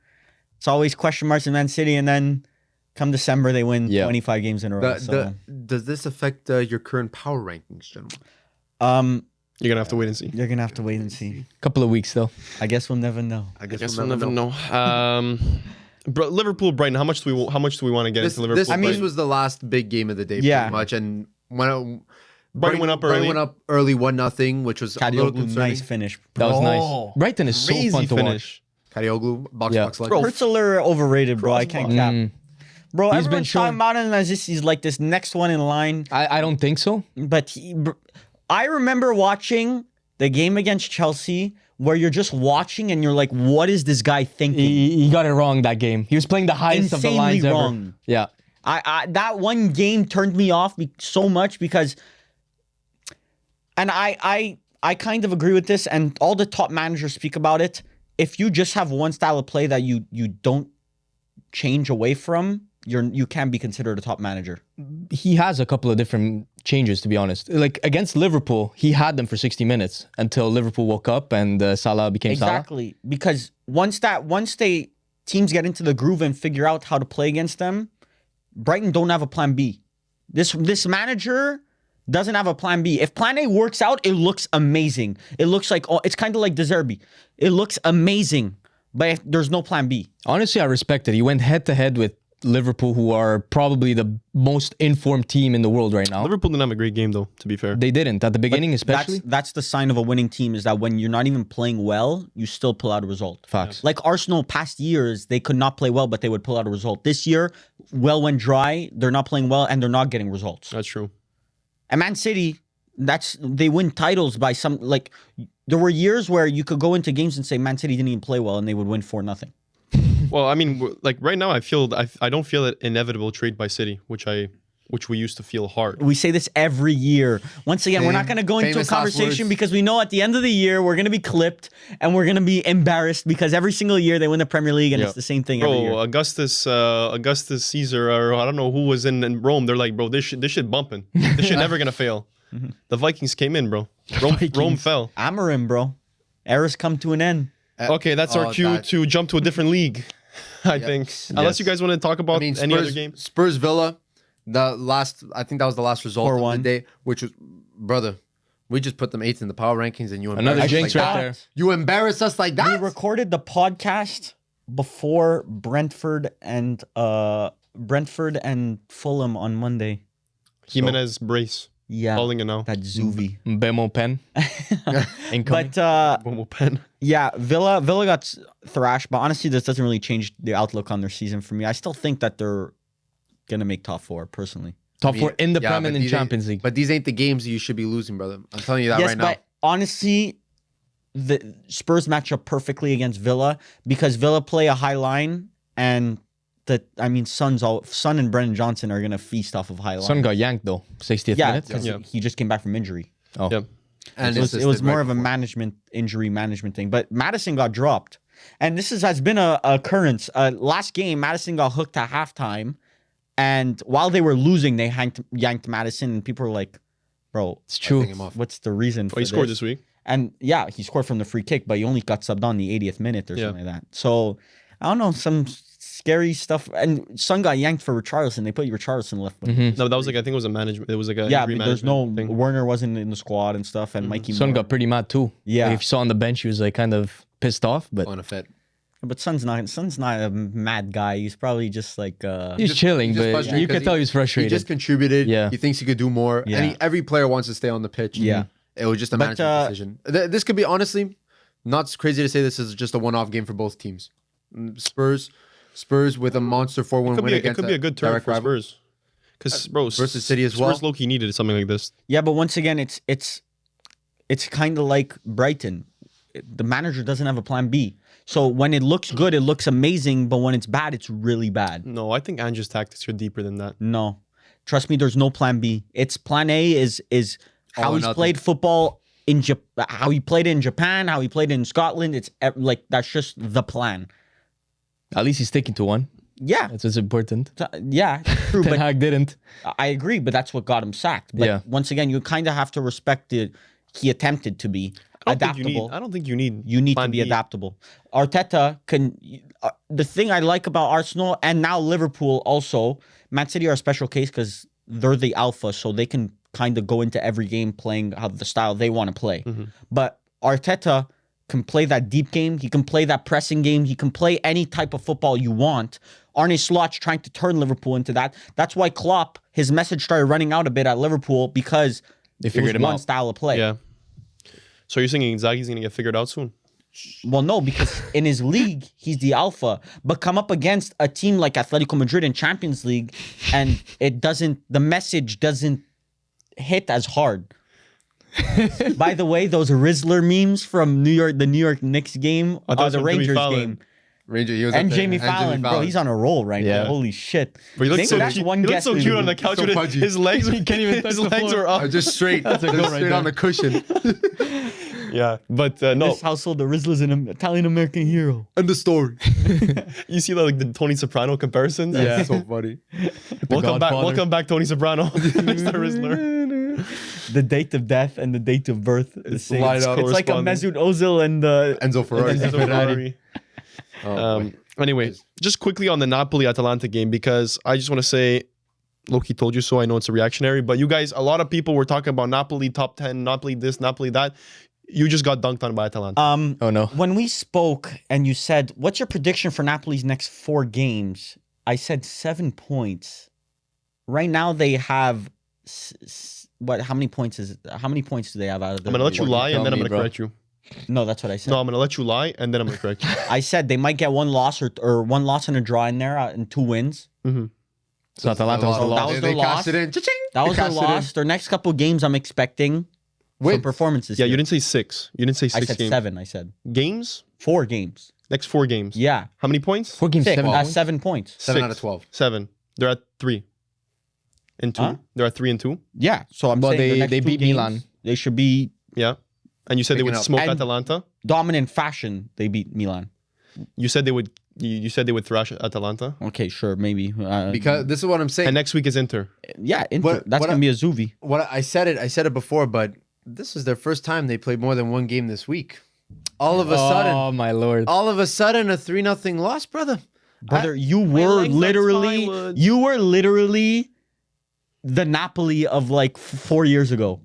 it's always question marks in Man City, and then come December they win 25 games in a row. Does this affect your current power rankings, gentlemen? You're gonna have to wait and see. You're gonna have to wait and see. Couple of weeks though. I guess we'll never know. I Guess we'll never know. Liverpool, Brighton. How much do we want to get This, into Liverpool? this, Brighton? this was the last big game of the day, Yeah. pretty much. And when Brighton went up early. Brighton went up early 1-0, which was a little Kadioglu, concerning. nice finish. That was Bro. nice. Brighton is so Crazy fun to watch. finish. Kadioglu, box Yeah. box like. Bro, Hurtler overrated, bro. I can't cap. Bro, He's been everyone's showing- talking about him as if he's like this next one in line. I don't think so. But I remember watching the game against Chelsea, where you're just watching and you're like, what is this guy thinking? He got it wrong that game. He was playing the highest of the Insanely lines ever. wrong. Yeah. I that one game turned me off so much because, and I kind of agree with this, and all the top managers speak about it. If you just have one style of play that you don't change away from, you can be considered a top manager. He has a couple of different changes, to be honest. Like against Liverpool, he had them for 60 minutes until Liverpool woke up and Salah became Exactly, because once teams get into the groove and figure out how to play against them, Brighton don't have a plan B. This manager doesn't have a plan B. If plan A works out, it looks amazing. It looks like, it's kind of like De Zerbi. It looks amazing, but if there's no plan B. Honestly, I respect it. He went head-to-head with Liverpool, who are probably the most informed team in the world right now. Liverpool didn't have a great game, though, to be fair. They didn't. At the beginning, especially. That's the sign of a winning team, is that when you're not even playing well, you still pull out a result. Facts. Like Arsenal past years, they could not play well, but they would pull out a result. This year, well went dry. They're not playing well, and they're not getting results. That's true. And Man City, they win titles by some, like, there were years where you could go into games and say Man City didn't even play well, and they would win 4-0. Well, I mean, like right now, I don't feel that inevitable trade by City, which we used to feel hard. We say this every year. Once again, we're not going to go into a Famous last conversation words. because we know at the end of the year, we're going to be clipped and we're going to be embarrassed because every single year they win the Premier League and Yeah. it's the same thing every year. Bro, Augustus Caesar, or I don't know who was in Rome. They're like, bro, this shit bumping. This shit never gonna fail. The Vikings came in, bro. Rome fell. Amarim, bro. Era's come to an end. Okay, that's our cue to jump to a different league. I think, unless you guys want to talk about any other game. Spurs Villa, I think that was the last result of 4-1. the day, which was, brother, we just put them 8th in the power rankings, and you Another embarrassed jinx like right that. there. You embarrass us like We that. recorded the podcast before Brentford and Fulham on Monday. Jimenez brace. Yeah, Calling it now. that Zuvi. Bemo pen. Incoming. But Bomo pen. yeah, Villa got thrashed, but honestly, this doesn't really change the outlook on their season for me. I still think that they're gonna make top 4 personally. Top 4 in the Yeah, Prem but and in these ain't- Champions League. But these ain't the games you should be losing, brother. I'm telling you that Yes, right now. but honestly, the Spurs match up perfectly against Villa because Villa play a high line and Son and Brennan Johnson are gonna feast off of high line. Son got yanked though. 60th yeah, minute. because Yeah. he just came back from injury. Oh. Yeah. And It was assisted more right of a before. injury management thing. But Madison got dropped. And this has been a occurrence. Last game, Madison got hooked at halftime. And while they were losing, they yanked Madison. And people were like, bro, It's true. Take him off. what's the reason for Oh, he scored this? this week. And yeah, he scored from the free kick, but he only got subbed on the 80th minute or Yeah. something like that. So, I don't know, some scary stuff. And Son got yanked for Richarlison. They put Richarlison left. No, that was like, I think it was a management. It was like a Yeah, injury but there's no, management thing. Werner wasn't in the squad and stuff. And Mikey Son Moore. got pretty mad too. Yeah. Like, if you saw on the bench, he was like kind of pissed off, but On a Fed. But Son's not a mad guy. He's probably just like he's chilling, he's just but frustrated you could 'cause tell he was He frustrated. just contributed. Yeah. He thinks he could do more. Yeah. And every player wants to stay on the pitch. Yeah. It was just a But, management decision. This could be, honestly, not crazy to say this is just a one-off game for both teams. Spurs with a monster 4-1 win It against could be a good turn direct for rival. Spurs. Because, bro, versus City as well. Spurs low-key needed something like this. Yeah, but once again, it's kind of like Brighton. The manager doesn't have a plan B. So when it looks good, it looks amazing. But when it's bad, it's really bad. No, I think Ange's tactics are deeper than that. No, trust me, there's no plan B. It's plan A is All how or he's nothing. played football in how he played in Japan, how he played in Scotland. It's like that's just the plan. At least he's sticking to one. Yeah, That's what's important. yeah, true. Ten But Hag didn't. I agree, but that's what got him sacked. But Yeah. once again, you kind of have to respect it. He attempted to be adaptable. I don't think you need. You need to plan be B. adaptable. Arteta can. The thing I like about Arsenal and now Liverpool also, Man City are a special case because they're the alpha, so they can kind of go into every game playing how the style they want to play. But Arteta can play that deep game. He can play that pressing game. He can play any type of football you want. Arne Slot's trying to turn Liverpool into that. That's why Klopp, his message started running out a bit at Liverpool because They figured it was him one out. style of play. Yeah. So you're saying Inzaghi's going to get figured out soon? Well, no, because in his league, he's the alpha. But come up against a team like Atletico Madrid in Champions League, and the message doesn't hit as hard. By the way, those Rizzler memes from the New York Knicks game, I thought it was the from Jimmy Rangers Fallon. game, Ranger, he was and up there. Jamie Fallon, bro, he's on a roll right Yeah. now. Holy shit! But he looks Maybe so that's cute. one He looks guess so we cute do. on the couch. So with pudgy. his legs, He can't even touch his the legs floor. are up. Just straight. That's a goal Just right straight there. on the cushion. Yeah, but no, This household, the Rizzler's an Italian American hero. And the story. you see like the Tony Soprano comparisons. That's so funny. Welcome back, Tony Soprano, Mr. Rizzler. The date of death and the date of birth, the same. lined up. It's like a Corresponding. Mesut Ozil and Enzo Ferrari. Enzo Ferrari. Oh, Anyway, just quickly on the Napoli-Atalanta game, because I just want to say, Loki told you so. I know it's a reactionary, but you guys, a lot of people were talking about Napoli top 10, Napoli this, Napoli that. You just got dunked on by Atalanta. Oh no. When we spoke and you said, "What's your prediction for Napoli's next 4 games?" I said 7 points. Right now they have what? How many points is it? How many points do they have out of the? I'm gonna let you lie, and tell then I'm me, gonna bro. correct you. No, that's what I said. No, I'm gonna let you lie, and then I'm gonna correct you. I said they might get 1 loss or 1 loss and a draw in there and 2 wins. So Atalanta was the That loss. was They their cast loss. it in. Cha-ching. That was They their cast it in. loss. Their next couple games, I'm expecting some Wins. performances. Yeah, here. you didn't say 6. You didn't say I 6 said games. 7. I said Games? 4 games. Next 4 games. Yeah, How many points? 4 games, 6. 7 That's points. 7 points. 7 6. out of 12. 7. They're at 3 and 2. Huh? They're at 3 and 2. Yeah, so I'm But saying their they- next they 2 beat games, Milan. They should be Yeah. And you said they Picking would up. smoke And- Atalanta. dominant fashion. They beat Milan. You said they would. You said they would thrash Atalanta. Okay, sure, maybe. Because this is what I'm saying. And next week is Inter. yeah, Inter, that's what gonna be a Zuvi. What I said it before, but this is their first time they played more than 1 game this week. All of a sudden, Oh my lord. a 3-0 loss, brother. Brother, you My were legs are literally plywood. the Napoli of like 4 years ago.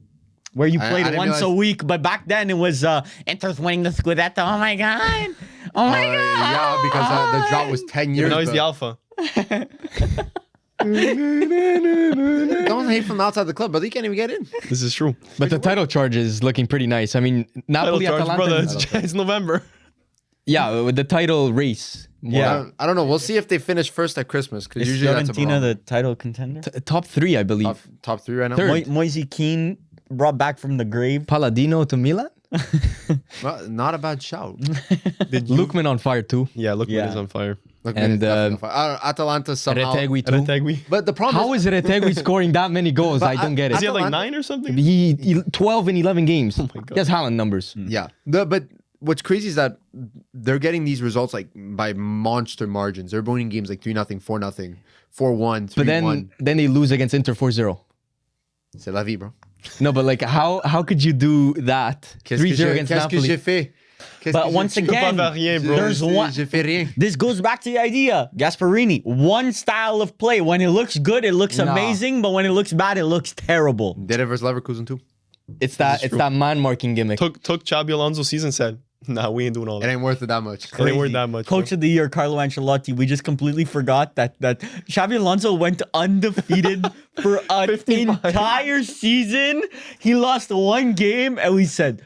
Where you I played didn't once a realize- week, but back then it was Inter's winning the Scudetto. Oh my god! Oh my god! Yeah, because the drought was 10 years. Now he's the but- alpha. Don't hate from outside the club, brother. You can't even get in. This is true. But the title charge is looking pretty nice. I mean, Title Napoli, charge, Atalanta. brother. It's November. Yeah, with the title race. Yeah. I don't know. We'll see if they finish first at Christmas, because Is usually that's a Fiorentina the title contender? Top 3, I believe. top 3 right now. Third. Moise Keane brought back from the grave. Palladino to Milan. Well, not a bad shout. Lukman on fire too. Yeah, look, Yeah. is on fire. Look, And, it's definitely on fire. Atalanta somehow. Retegui too. Retegui. But the problem How is Retegui scoring that many goals? I don't get Is he it. at like Atalanta- 9 or something? He 12 in 11 games. my God. He has Haaland numbers. Yeah. But what's crazy is that they're getting these results like by monster margins. They're winning games like 3-0, 4-0, 4-1, 3-1. But then they lose against Inter 4-0. C'est la vie, bro. No, but like how could you do that? 3-0 against Qu'est-ce que j'ai Napoli. fait? But once again, pas varier, bro. there's one. J'ai fait rien. This goes back to the idea, Gasparini. One style of play. When it looks good, it looks Nah. amazing. But when it looks bad, it looks terrible. Did it versus Leverkusen too? It's that man marking gimmick. Took Xabi Alonso's season, said, nah, we ain't doing all It that. ain't worth it that much. It ain't worth that much. Coach bro. of the year, Carlo Ancelotti. We just completely forgot that Xabi Alonso went undefeated for an 55. entire season. He lost 1 game, and we said,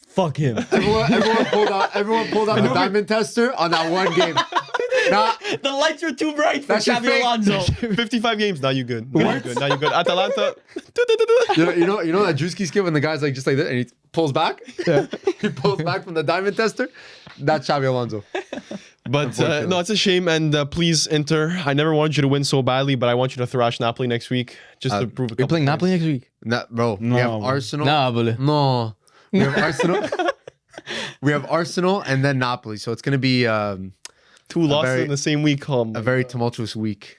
"Fuck him." Everyone pulled out the diamond tester on that 1 game. Nah, The lights are too bright for That shit Xabi fake. Alonso. 55 games. Now you good. Now you good. Now you good. Atalanta. you know that Drewski skit when the guy's like just like this and he pulls back? Yeah. He pulls back from the diamond tester? That's Xabi Alonso. But no, it's a shame. And please, Inter, I never wanted you to win so badly, but I want you to thrash Napoli next week just to prove a couple We're playing points. Napoli next week. Nah, bro, we No. have Arsenal. Napoli. No. We have Arsenal. We have Arsenal and then Napoli. So it's going to be 2 losses very- in the same week. a very tumultuous week.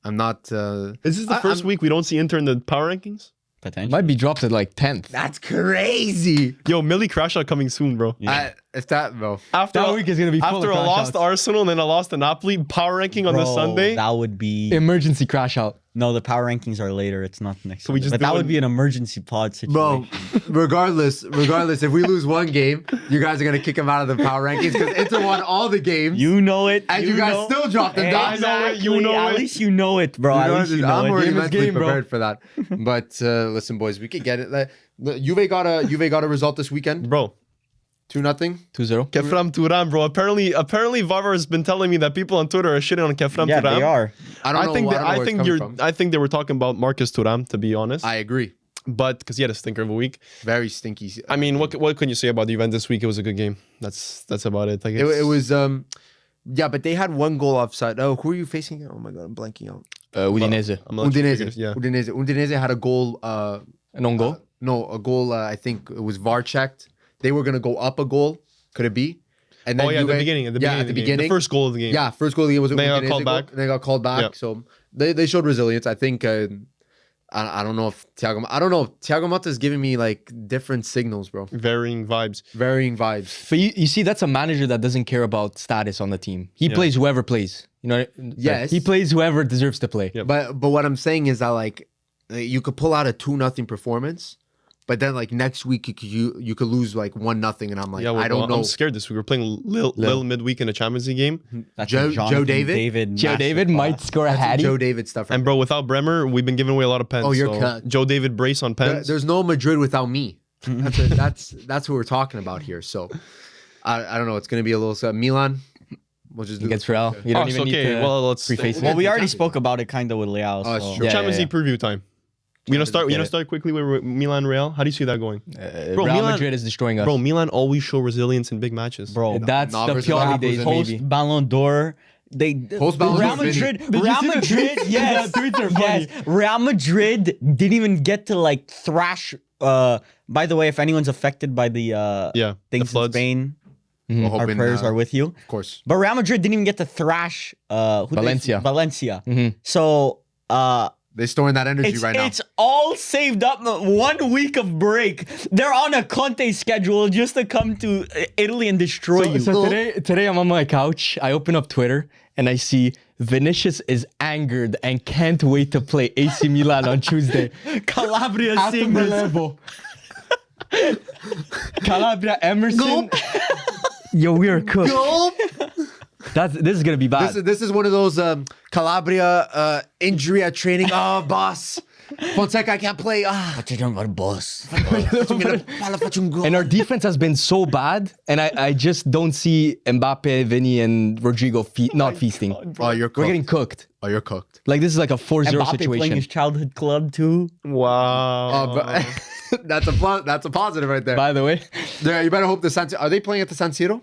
I'm not... Is this the 1st week we don't see Inter in the power rankings? Potentially. Might be dropped at like 10th. That's crazy. Yo, Millie crash out coming soon, bro. If that, bro. After That week is gonna be full after of a crash loss to outs. Arsenal and then a loss to Napoli, power ranking on Bro, this Sunday. That would be Emergency crash out. no. The power rankings are later. It's not next. So we Sunday. just but do that it- would be an emergency pod situation. Bro, regardless, if we lose 1 game, you guys are going to kick him out of the power rankings because Inter won all the games. You know it. And you guys know. still dropped them down. Exactly. You know At it. least you know it, bro. At least you know I'm it. already Game is mentally game, bro. prepared for that. But listen, boys, we could get it. Juve got a result this weekend. Bro, 2-0. 2-0. Kefram Turan, bro. Apparently Vavar has been telling me that people on Twitter are shitting on Kefram Yeah, Turan. they are. I don't know. I think I don't know where it's coming from. I think they were talking about Marcus Thuram, to be honest. I agree. but because he had a stinker of a week. Very stinky. I mean, what can you say about the event this week? It was a good game. That's about it. Like It was yeah, but they had one goal offside. Oh, who are you facing? Oh my god, I'm blanking out. Udinese. I'm gonna let you Udinese. figure this- Yeah. Udinese had a goal. An own goal. No, a goal. I think it was VAR checked. They were gonna go up a goal. Could it be? And Oh yeah, at the Juve- beginning. At the yeah, beginning. at the beginning. The first goal of the game. Yeah, first goal of the game was They got Udinese called goal, back. and they got called back. Yeah. So they showed resilience. I think. I don't know if Thiago Motta is giving me like different signals, bro. Varying vibes. Varying vibes. But you see, that's a manager that doesn't care about status on the team. He plays whoever plays. You know. Yes. He plays whoever deserves to play. Yep. But what I'm saying is that like you could pull out a 2-0 performance, but then like next week you could lose like 1-0, and I'm like, Yeah, well, I don't know. I'm scared this week. We're playing Lille midweek in a Champions League game. That's Joe- a Jonathan Joe David? Joe David might score a hattie. Joe David stuff. And bro, without Bremer, we've been giving away a lot of pens. Oh, you're so cut. Joe David brace on pens. There's no Madrid without me. That's what we're talking about here. So I don't know. It's gonna be a little Milan. We'll just do Against Real. You don't it's even need okay. to Well, let's preface Well, it. we already spoke about it kind of with Leao. Oh, So. sure. Yeah, Champions yeah, League preview time. You Get it. start quickly with Milan Real. How do you see that going? Real Milan- Madrid is destroying us. Bro, Milan always show resilience in big matches. Bro, That's Nah, the versus Pioli Napoli days, post- maybe. post Ballon d'Or. Post Ballon Real d'Or, Madrid. you Real see the Madrid. tweets? Yes, The tweets are funny. yes. Real Madrid didn't even get to like thrash. By the way, if anyone's affected by the Yeah, the things in floods. Spain, We're our hoping, prayers are with you. Of course. But Real Madrid didn't even get to thrash Valencia. Valencia. Mhm. So They're storing that energy right now. it's all saved up. 1 week of break. They're on a Conte schedule just to come to Italy and destroy you. So today I'm on my couch. I open up Twitter and I see Vinicius is angered and can't wait to play AC Milan on Tuesday. Calabria At seeing the this. level. Calabria, Emerson. Yo, we are cooked. This is gonna be bad. This is one of those Calabria injury at training. Oh, boss. Fonseca, I can't play. boss. And our defense has been so bad, and I just don't see Mbappe, Vinny, and Rodrigo not feasting. Oh, you're cooked. We're getting cooked. Oh, you're cooked. Like this is like a 4-0 Mbappe playing situation. his childhood club too. Wow. Oh, but that's a positive right there. By the way, There, you better hope the San. Are they playing at the San Siro?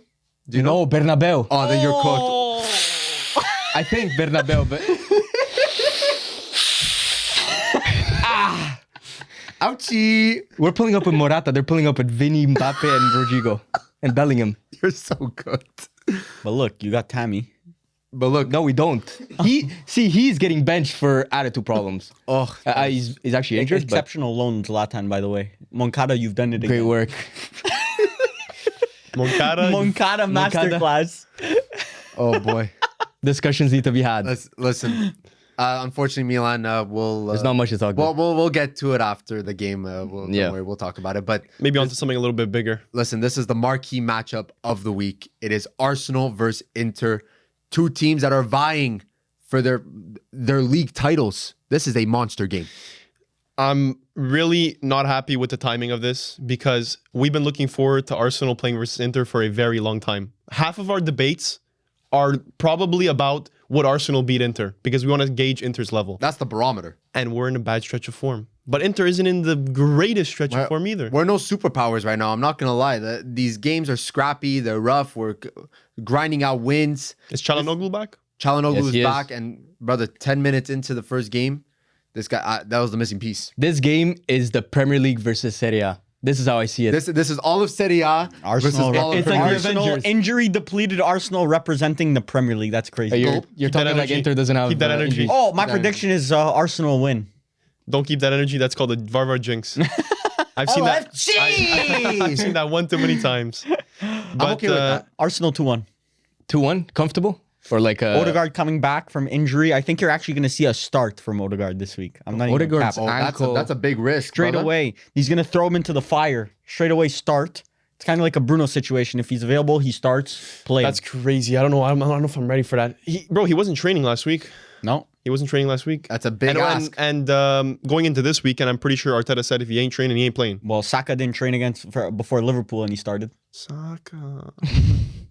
Do you know? no Bernabeu. Oh, then you're cooked. I think Bernabeu, but Ouchie! we're pulling up with Morata. They're pulling up with Vinny, Mbappe, and Rodrigo, and Bellingham. You're so good. But look, you got Tammy. But look, No, we don't. He's getting benched for attitude problems. oh, He's actually injured, but Exceptional loan, Zlatan, by the way. Moncada, you've done it great again. work. Moncada. Moncada masterclass. oh boy. Discussions need to be had. Listen. Unfortunately, Milan will. There's not much to talk about. We'll get to it after the game. Don't worry, we'll talk about it. But Maybe onto something a little bit bigger. listen, this is the marquee matchup of the week. It is Arsenal versus Inter, two teams that are vying for their league titles. This is a monster game. I'm really not happy with the timing of this because we've been looking forward to Arsenal playing versus Inter for a very long time. Half of our debates are probably about would Arsenal beat Inter because we want to gauge Inter's level. That's the barometer. And we're in a bad stretch of form. But Inter isn't in the greatest stretch of form either. We're no superpowers right now. I'm not gonna lie. These games are scrappy. They're rough. We're grinding out wins. Is Çalhanoğlu back? Çalhanoğlu Yes, is he is. back, and brother, 10 minutes into the first game, this guy that was the missing piece. This game is the Premier League versus Serie A. This is how I see it. This is all of Serie A versus Arsenal, all of It's like Premier the League. Arsenal Avengers. injury depleted Arsenal representing the Premier League. That's crazy. You're Keep that talking like energy. Inter doesn't have Keep that energy. injuries. Oh, my prediction is Arsenal win. Don't keep that energy. That's called a Varvar jinx. I've seen that. I've seen that one too many times. But I'm okay with that. Arsenal 2-1. 2-1, comfortable? Or like Odegaard coming back from injury. I think you're actually going to see a start from Odegaard this week. I'm not even Odegaard's capping. That's a big risk. Straight brother. away. He's going to throw him into the fire. Straight away start. It's kind of like a Bruno situation. If he's available, he starts, play. That's crazy. I don't know. I don't know if I'm ready for that. Bro, he wasn't training last week. No. He wasn't training last week. That's a big ask. And going into this week, and I'm pretty sure Arteta said if he ain't training, he ain't playing. Well, Saka didn't train before Liverpool and he started. Saka.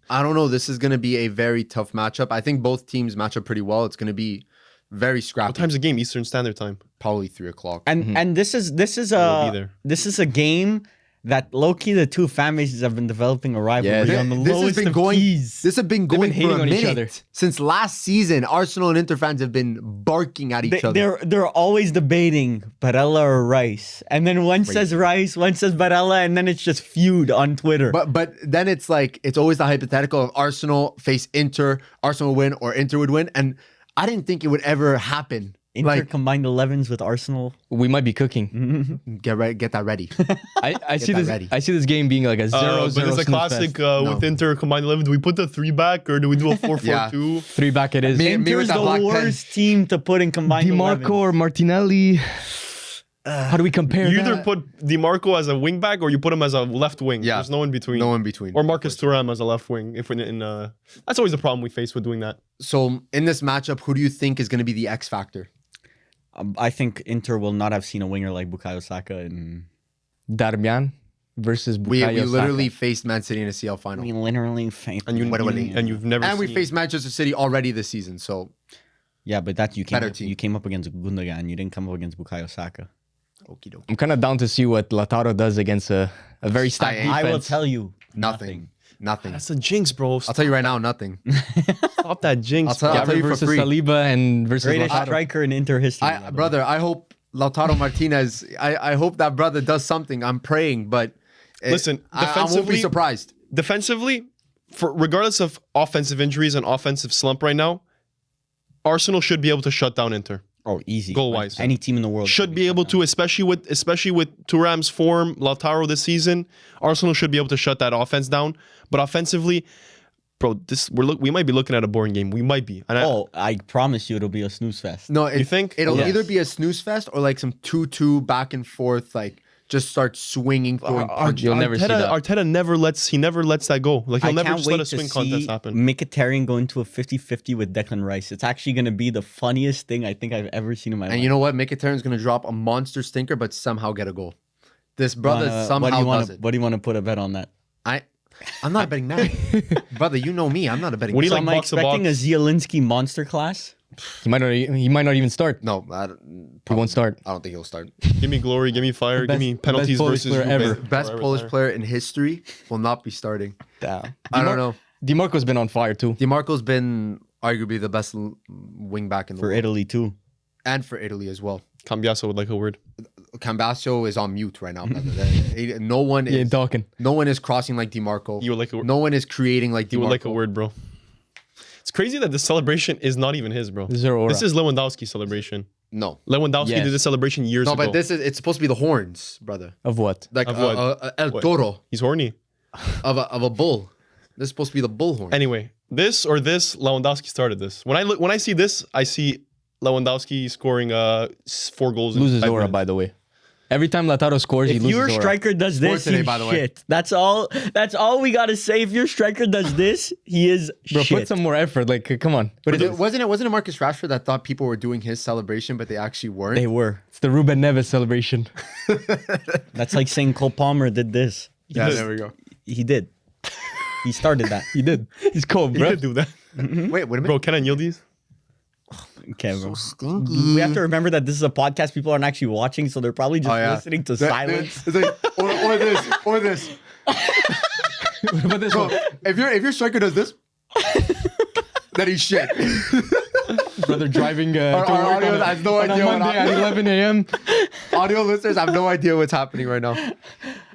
I don't know. This is going to be a very tough matchup. I think both teams match up pretty well. It's going to be very scrappy. What time's the game? Eastern Standard Time. Probably 3:00. And this is We'll be there. a game that low-key the two fan bases have been developing a rivalry Yeah, on the This has lowest been of going. keys. This has been been going for hating a on each minute other. since last season. Arsenal and Inter fans have been barking at each other. They're always debating Barella or Rice, and then one says Rice, one says Barella, and then it's just feud on Twitter. But then it's like it's always the hypothetical of Arsenal face Inter, Arsenal would win or Inter would win, and I didn't think it would ever happen. Inter combined 11s with Arsenal. We might be cooking. Get that ready. I see that this. ready. I see this game being like a 0-0 But it's a snooze classic fest. with Inter combined 11. Do we put the 3 back or do we do a 4-4-2? 3 back it is. Me with Inter's that the black pen. worst team to put in combined DiMarco 11s. or Martinelli. How do we compare You that? either put DiMarco as a wing back or you put him as a left wing. Yeah. There's no in between. No in between. Or Marcus Thuram as a left wing. If we're that's always the problem we face with doing that. So in this matchup, who do you think is going to be the X factor? I think Inter will not have seen a winger like Bukayo Saka in. Darmian versus We Bukayo literally Saka. faced Man City in a CL final. We literally faced. And you've never And we seen faced Manchester City already this season. So Yeah, but that you came Better up, team. you came up against Gundogan. You didn't come up against Bukayo Saka. okie dokie. I'm kind of down to see what Lautaro does against a very stacked defense. I will tell you Nothing. That's a jinx, bro. I'll tell you right now, nothing. Stop that jinx. I'll tell Gabriel you for versus free. Saliba and versus Greatest Lautaro. striker in Inter history. by the way. Brother, I hope Lautaro Martinez, I hope that brother does something. I'm praying, but Listen, I won't be defensively- surprised. Defensively, regardless of offensive injuries and offensive slump right now, Arsenal should be able to shut down Inter. Oh, easy. Goal-wise. Any team in the world Should be able to, especially with Thuram's form, Lautaro this season. Arsenal should be able to shut that offense down. But offensively, bro, we might be looking at a boring game. We might be. And I promise you, it'll be a snooze fest. No, You think? it'll Yes. either be a snooze fest or like some 2-2 back and forth, like just start swinging, throwing punches. You'll never see that. Arteta never lets that go. Like he'll I never can't just let wait a swing to contest see happen. Mkhitaryan go into a 50-50 with Declan Rice. It's actually going to be the funniest thing I think I've ever seen in my life. And you know what? Mkhitaryan's going to drop a monster stinker, but somehow get a goal. This brother somehow does it. What do you want to put a bet on that? I'm not betting that. Brother, you know me. I'm not a betting What do you that. like Am I box to expecting a box? Zielinski monster class? He might not even start. No, He won't start. I don't think he'll start. Give me glory, give me fire, Best- give me penalties best Polish versus player Juve. ever. Best Forever Polish there. player in history will not be starting. Damn. I don't know. DiMarco's been on fire too. DiMarco's been arguably the best wing back in the For world. Italy, too. And for Italy as well. Cambiaso would like a word. Cambasio is on mute right now, brother. No one He is ain't talking. no one is crossing like DiMarco. You would like a word. No one is creating like You DiMarco. would like a word, bro. It's crazy that this celebration is not even his, bro. Zero aura. This is Lewandowski's celebration. No. Lewandowski Yes. did this celebration years No, ago. but it's supposed to be the horns, brother. Of what? Like Of what? El What? Toro He's horny. of a bull. This is supposed to be the bull horn. Anyway, Lewandowski started this. When I see this, I see Lewandowski scoring 4 goals. in Loses 5 aura, minutes. by the way. Every time Lautaro scores, he If loses your aura. striker does this, today, he's by the way. shit. That's all we got to say. If your striker does this, he is Bro, shit. put some more effort. Like, come on. But wasn't it Marcus Rashford that thought people were doing his celebration, but they actually weren't? They were. It's the Ruben Neves celebration. That's like saying Cole Palmer did this. Yeah, there we go. He did. He started that. He did. He's cold, He bro. did do that. Wait a minute. Bro, can I yield these? Okay, bro. We have to remember that this is a podcast. People aren't actually watching, so they're probably just listening to silence. It's like, or this. What about this Bro, one? if your striker does this, then he's shit. Brother driving Our to work audio on a, has no on a idea what Monday at happened. 11 a.m. Audio listeners have no idea what's happening right now.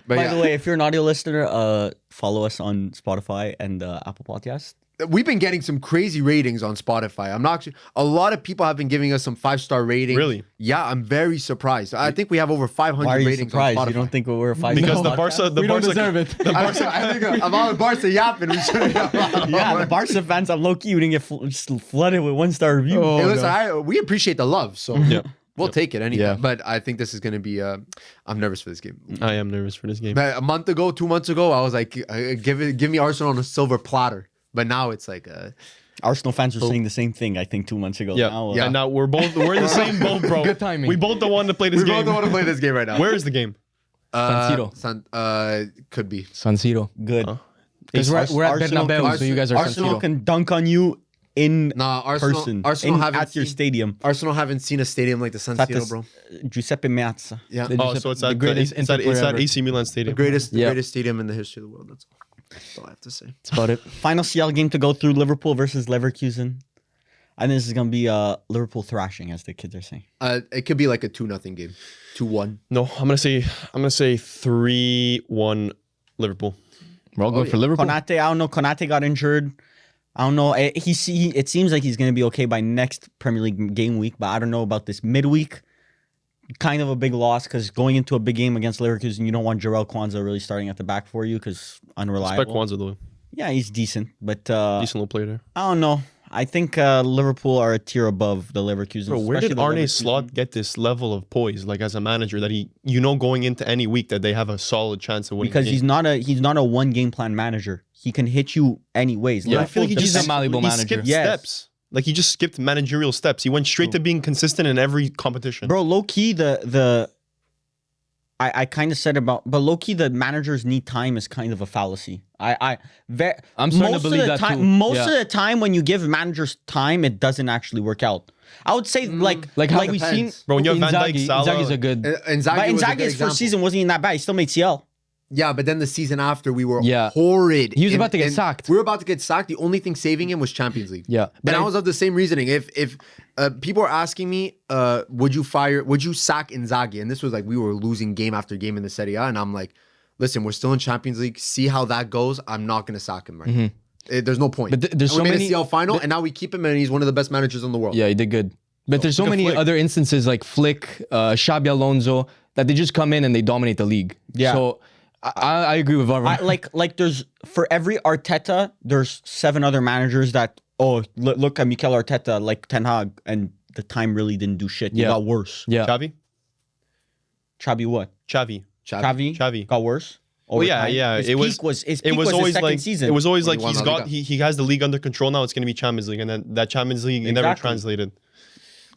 But By yeah, the way, if you're an audio listener, follow us on Spotify and Apple Podcast. we've been getting some crazy ratings on Spotify. I'm not actually. A lot of people have been giving us some 5-star ratings. Really? Yeah, I'm very surprised. I think we have over 500 Why are you ratings surprised? on Spotify. You don't think we're a 5 Because star the Barca, the We don't Barca, deserve it. I think of all the Barca yapping, we should have. Yeah, the Barca fans, I'm low-key, you didn't get flooded with 1-star reviews. Oh, Hey, listen, no. we appreciate the love, so Yep. we'll take it anytime. Yeah. But I think this is going to be. I'm nervous for this game. I am nervous for this game. But a month ago, 2 months ago, I was like, give me Arsenal on a silver platter. But now it's like, Arsenal fans were saying the same thing, I think, 2 months ago. Yeah, Now, and now we're in the same boat, bro. Good timing. We both don't want to play this we game. both don't want to play this game right now. Where is the game? San Siro. Could be. San Siro. good. Huh? Because we're at Arsenal Bernabeu, so you guys are San Arsenal Siro. can dunk on you in Nah, person Arsenal haven't at your seen- stadium. Arsenal haven't seen a stadium like the San At Siro, the bro. Giuseppe Meazza. Yeah, The Oh, Giuseppe- so it's the at greatest it's at Inter player ever. AC Milan Stadium. the Yeah. greatest stadium in the history of the world. That's all I have to say. That's about it. Final CL game to go through: Liverpool versus Leverkusen. I think this is gonna be Liverpool thrashing, as the kids are saying. It could be like a 2-0 game, 2-1. No, I'm gonna say 3-1 Liverpool. We're all going for Liverpool. Konate, I don't know. Konate got injured. I don't know. It seems like he's gonna be okay by next Premier League game week, but I don't know about this midweek. Kind of a big loss because going into a big game against Leverkusen, you don't want Jarrell Kwanzaa really starting at the back for you because unreliable. Respect Kwanzaa though. Yeah, he's decent, but Decent little player there. I don't know. I think Liverpool are a tier above the Leverkusen. Bro, where did especially the Arne Leverkusen. Slot get this level of poise, like as a manager, that he, going into any week that they have a solid chance of winning? Because the he's game? not a one game plan manager. He can hit you anyways. Yeah, I feel like he He's just a malleable he manager. skipped Yes. steps. Like he just skipped managerial steps. He went straight to being consistent in every competition. Bro, low key I kind of said about, but low key the managers need time is kind of a fallacy. I'm starting to believe that too. Most Yeah. of the time when you give managers time, it doesn't actually work out. I would say like Like we've depends. seen, Bro, when you have Van Dijk, Inzaghi, Salah, Inzaghi's a good. Inzaghi but was a good Inzaghi's example. first season wasn't even that bad. He still made CL. Yeah, but then the season after we were Yeah. horrid. He was about to get sacked. We were about to get sacked. The only thing saving him was Champions League. Yeah, And I was of the same reasoning. If people are asking me, would you sack Inzaghi? And this was like we were losing game after game in the Serie A, and I'm like, listen, we're still in Champions League. See how that goes. I'm not gonna sack him right now. There's no point. But there's And we so made many- a CL final, and now we keep him, and he's one of the best managers in the world. Yeah, he did good. But there's so Look at many Flick. other instances like Flick, Xabi Alonso, that they just come in and they dominate the league. Yeah. So I agree with Varva. like there's for every Arteta, there's 7 other managers that look at Mikel Arteta like Ten Hag, and the time really didn't do shit. It Yeah. got worse. Yeah. Xavi, Xavi what? Xavi. Xavi got worse. Oh yeah, Overtime. yeah. His It was peak was his it peak was was always his second like season. it was always When like he won La Liga. he has the league under control now. It's gonna be Champions League, and then that Champions League it never Exactly. translated.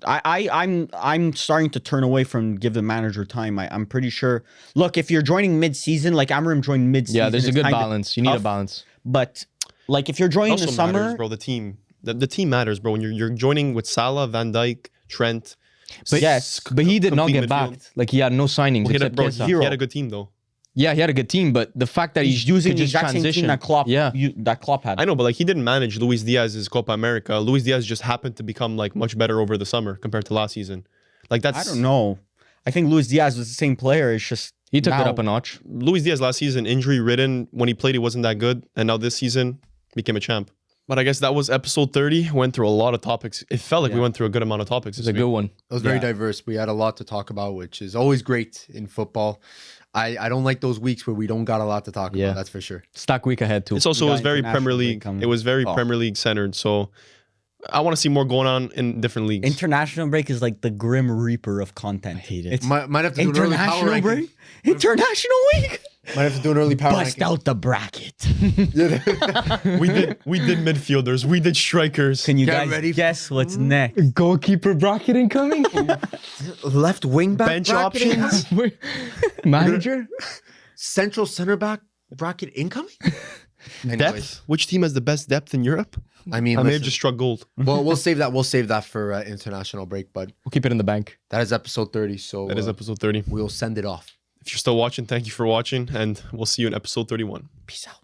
I'm starting to turn away from give the manager time. I'm pretty sure. Look, if you're joining mid-season, like Amram joined mid-season, Yeah, there's a it's good kinda balance. You need a tough. balance. But like if you're joining Also the summer, matters, bro. The team, the team matters, bro. When you're joining with Salah, Van Dijk, Trent. yes, But he did not complete get midfield. backed. Like he had no signings Well, except Chiesa. he had a good team though. Yeah, he had a good team, but the fact that he's using could the just exact same transition. team that Klopp, Yeah. that Klopp had. I know, but like he didn't manage Luis Diaz's Copa America. Luis Diaz just happened to become like much better over the summer compared to last season. Like that's I don't know. I think Luis Diaz was the same player. It's just He took it now- up a notch. Luis Diaz last season injury ridden. When he played, he wasn't that good, and now this season became a champ. But I guess that was episode 30. Went through a lot of topics. It felt like we Yeah. went through a good amount of topics. It's a good one. It was very Yeah. diverse. We had a lot to talk about, which is always great in football. I don't like those weeks where we don't got a lot to talk Yeah. about. That's for sure. Stack week ahead too. It's also We it got was very international Premier break League. coming. It was very Oh. Premier League centered. So I want to see more going on in different leagues. International break is like the grim reaper of content. hate it. It's Might have to do an early power international ranking. break. International week. Might have to do an early power Bust ranking. out the bracket. we did midfielders. We did strikers. Can you Get guys ready. guess what's next? Goalkeeper bracket incoming. Left wing back Bench bracket options. Manager. Central center back bracket incoming. Anyways, Depth. Which team has the best depth in Europe? I mean, I may have listen, just struck gold. well, we'll save that. We'll save that for international break. But We'll keep it in the bank. that is episode 30. So That is episode 30. we'll send it off. If you're still watching, thank you for watching, and we'll see you in episode 31. Peace out.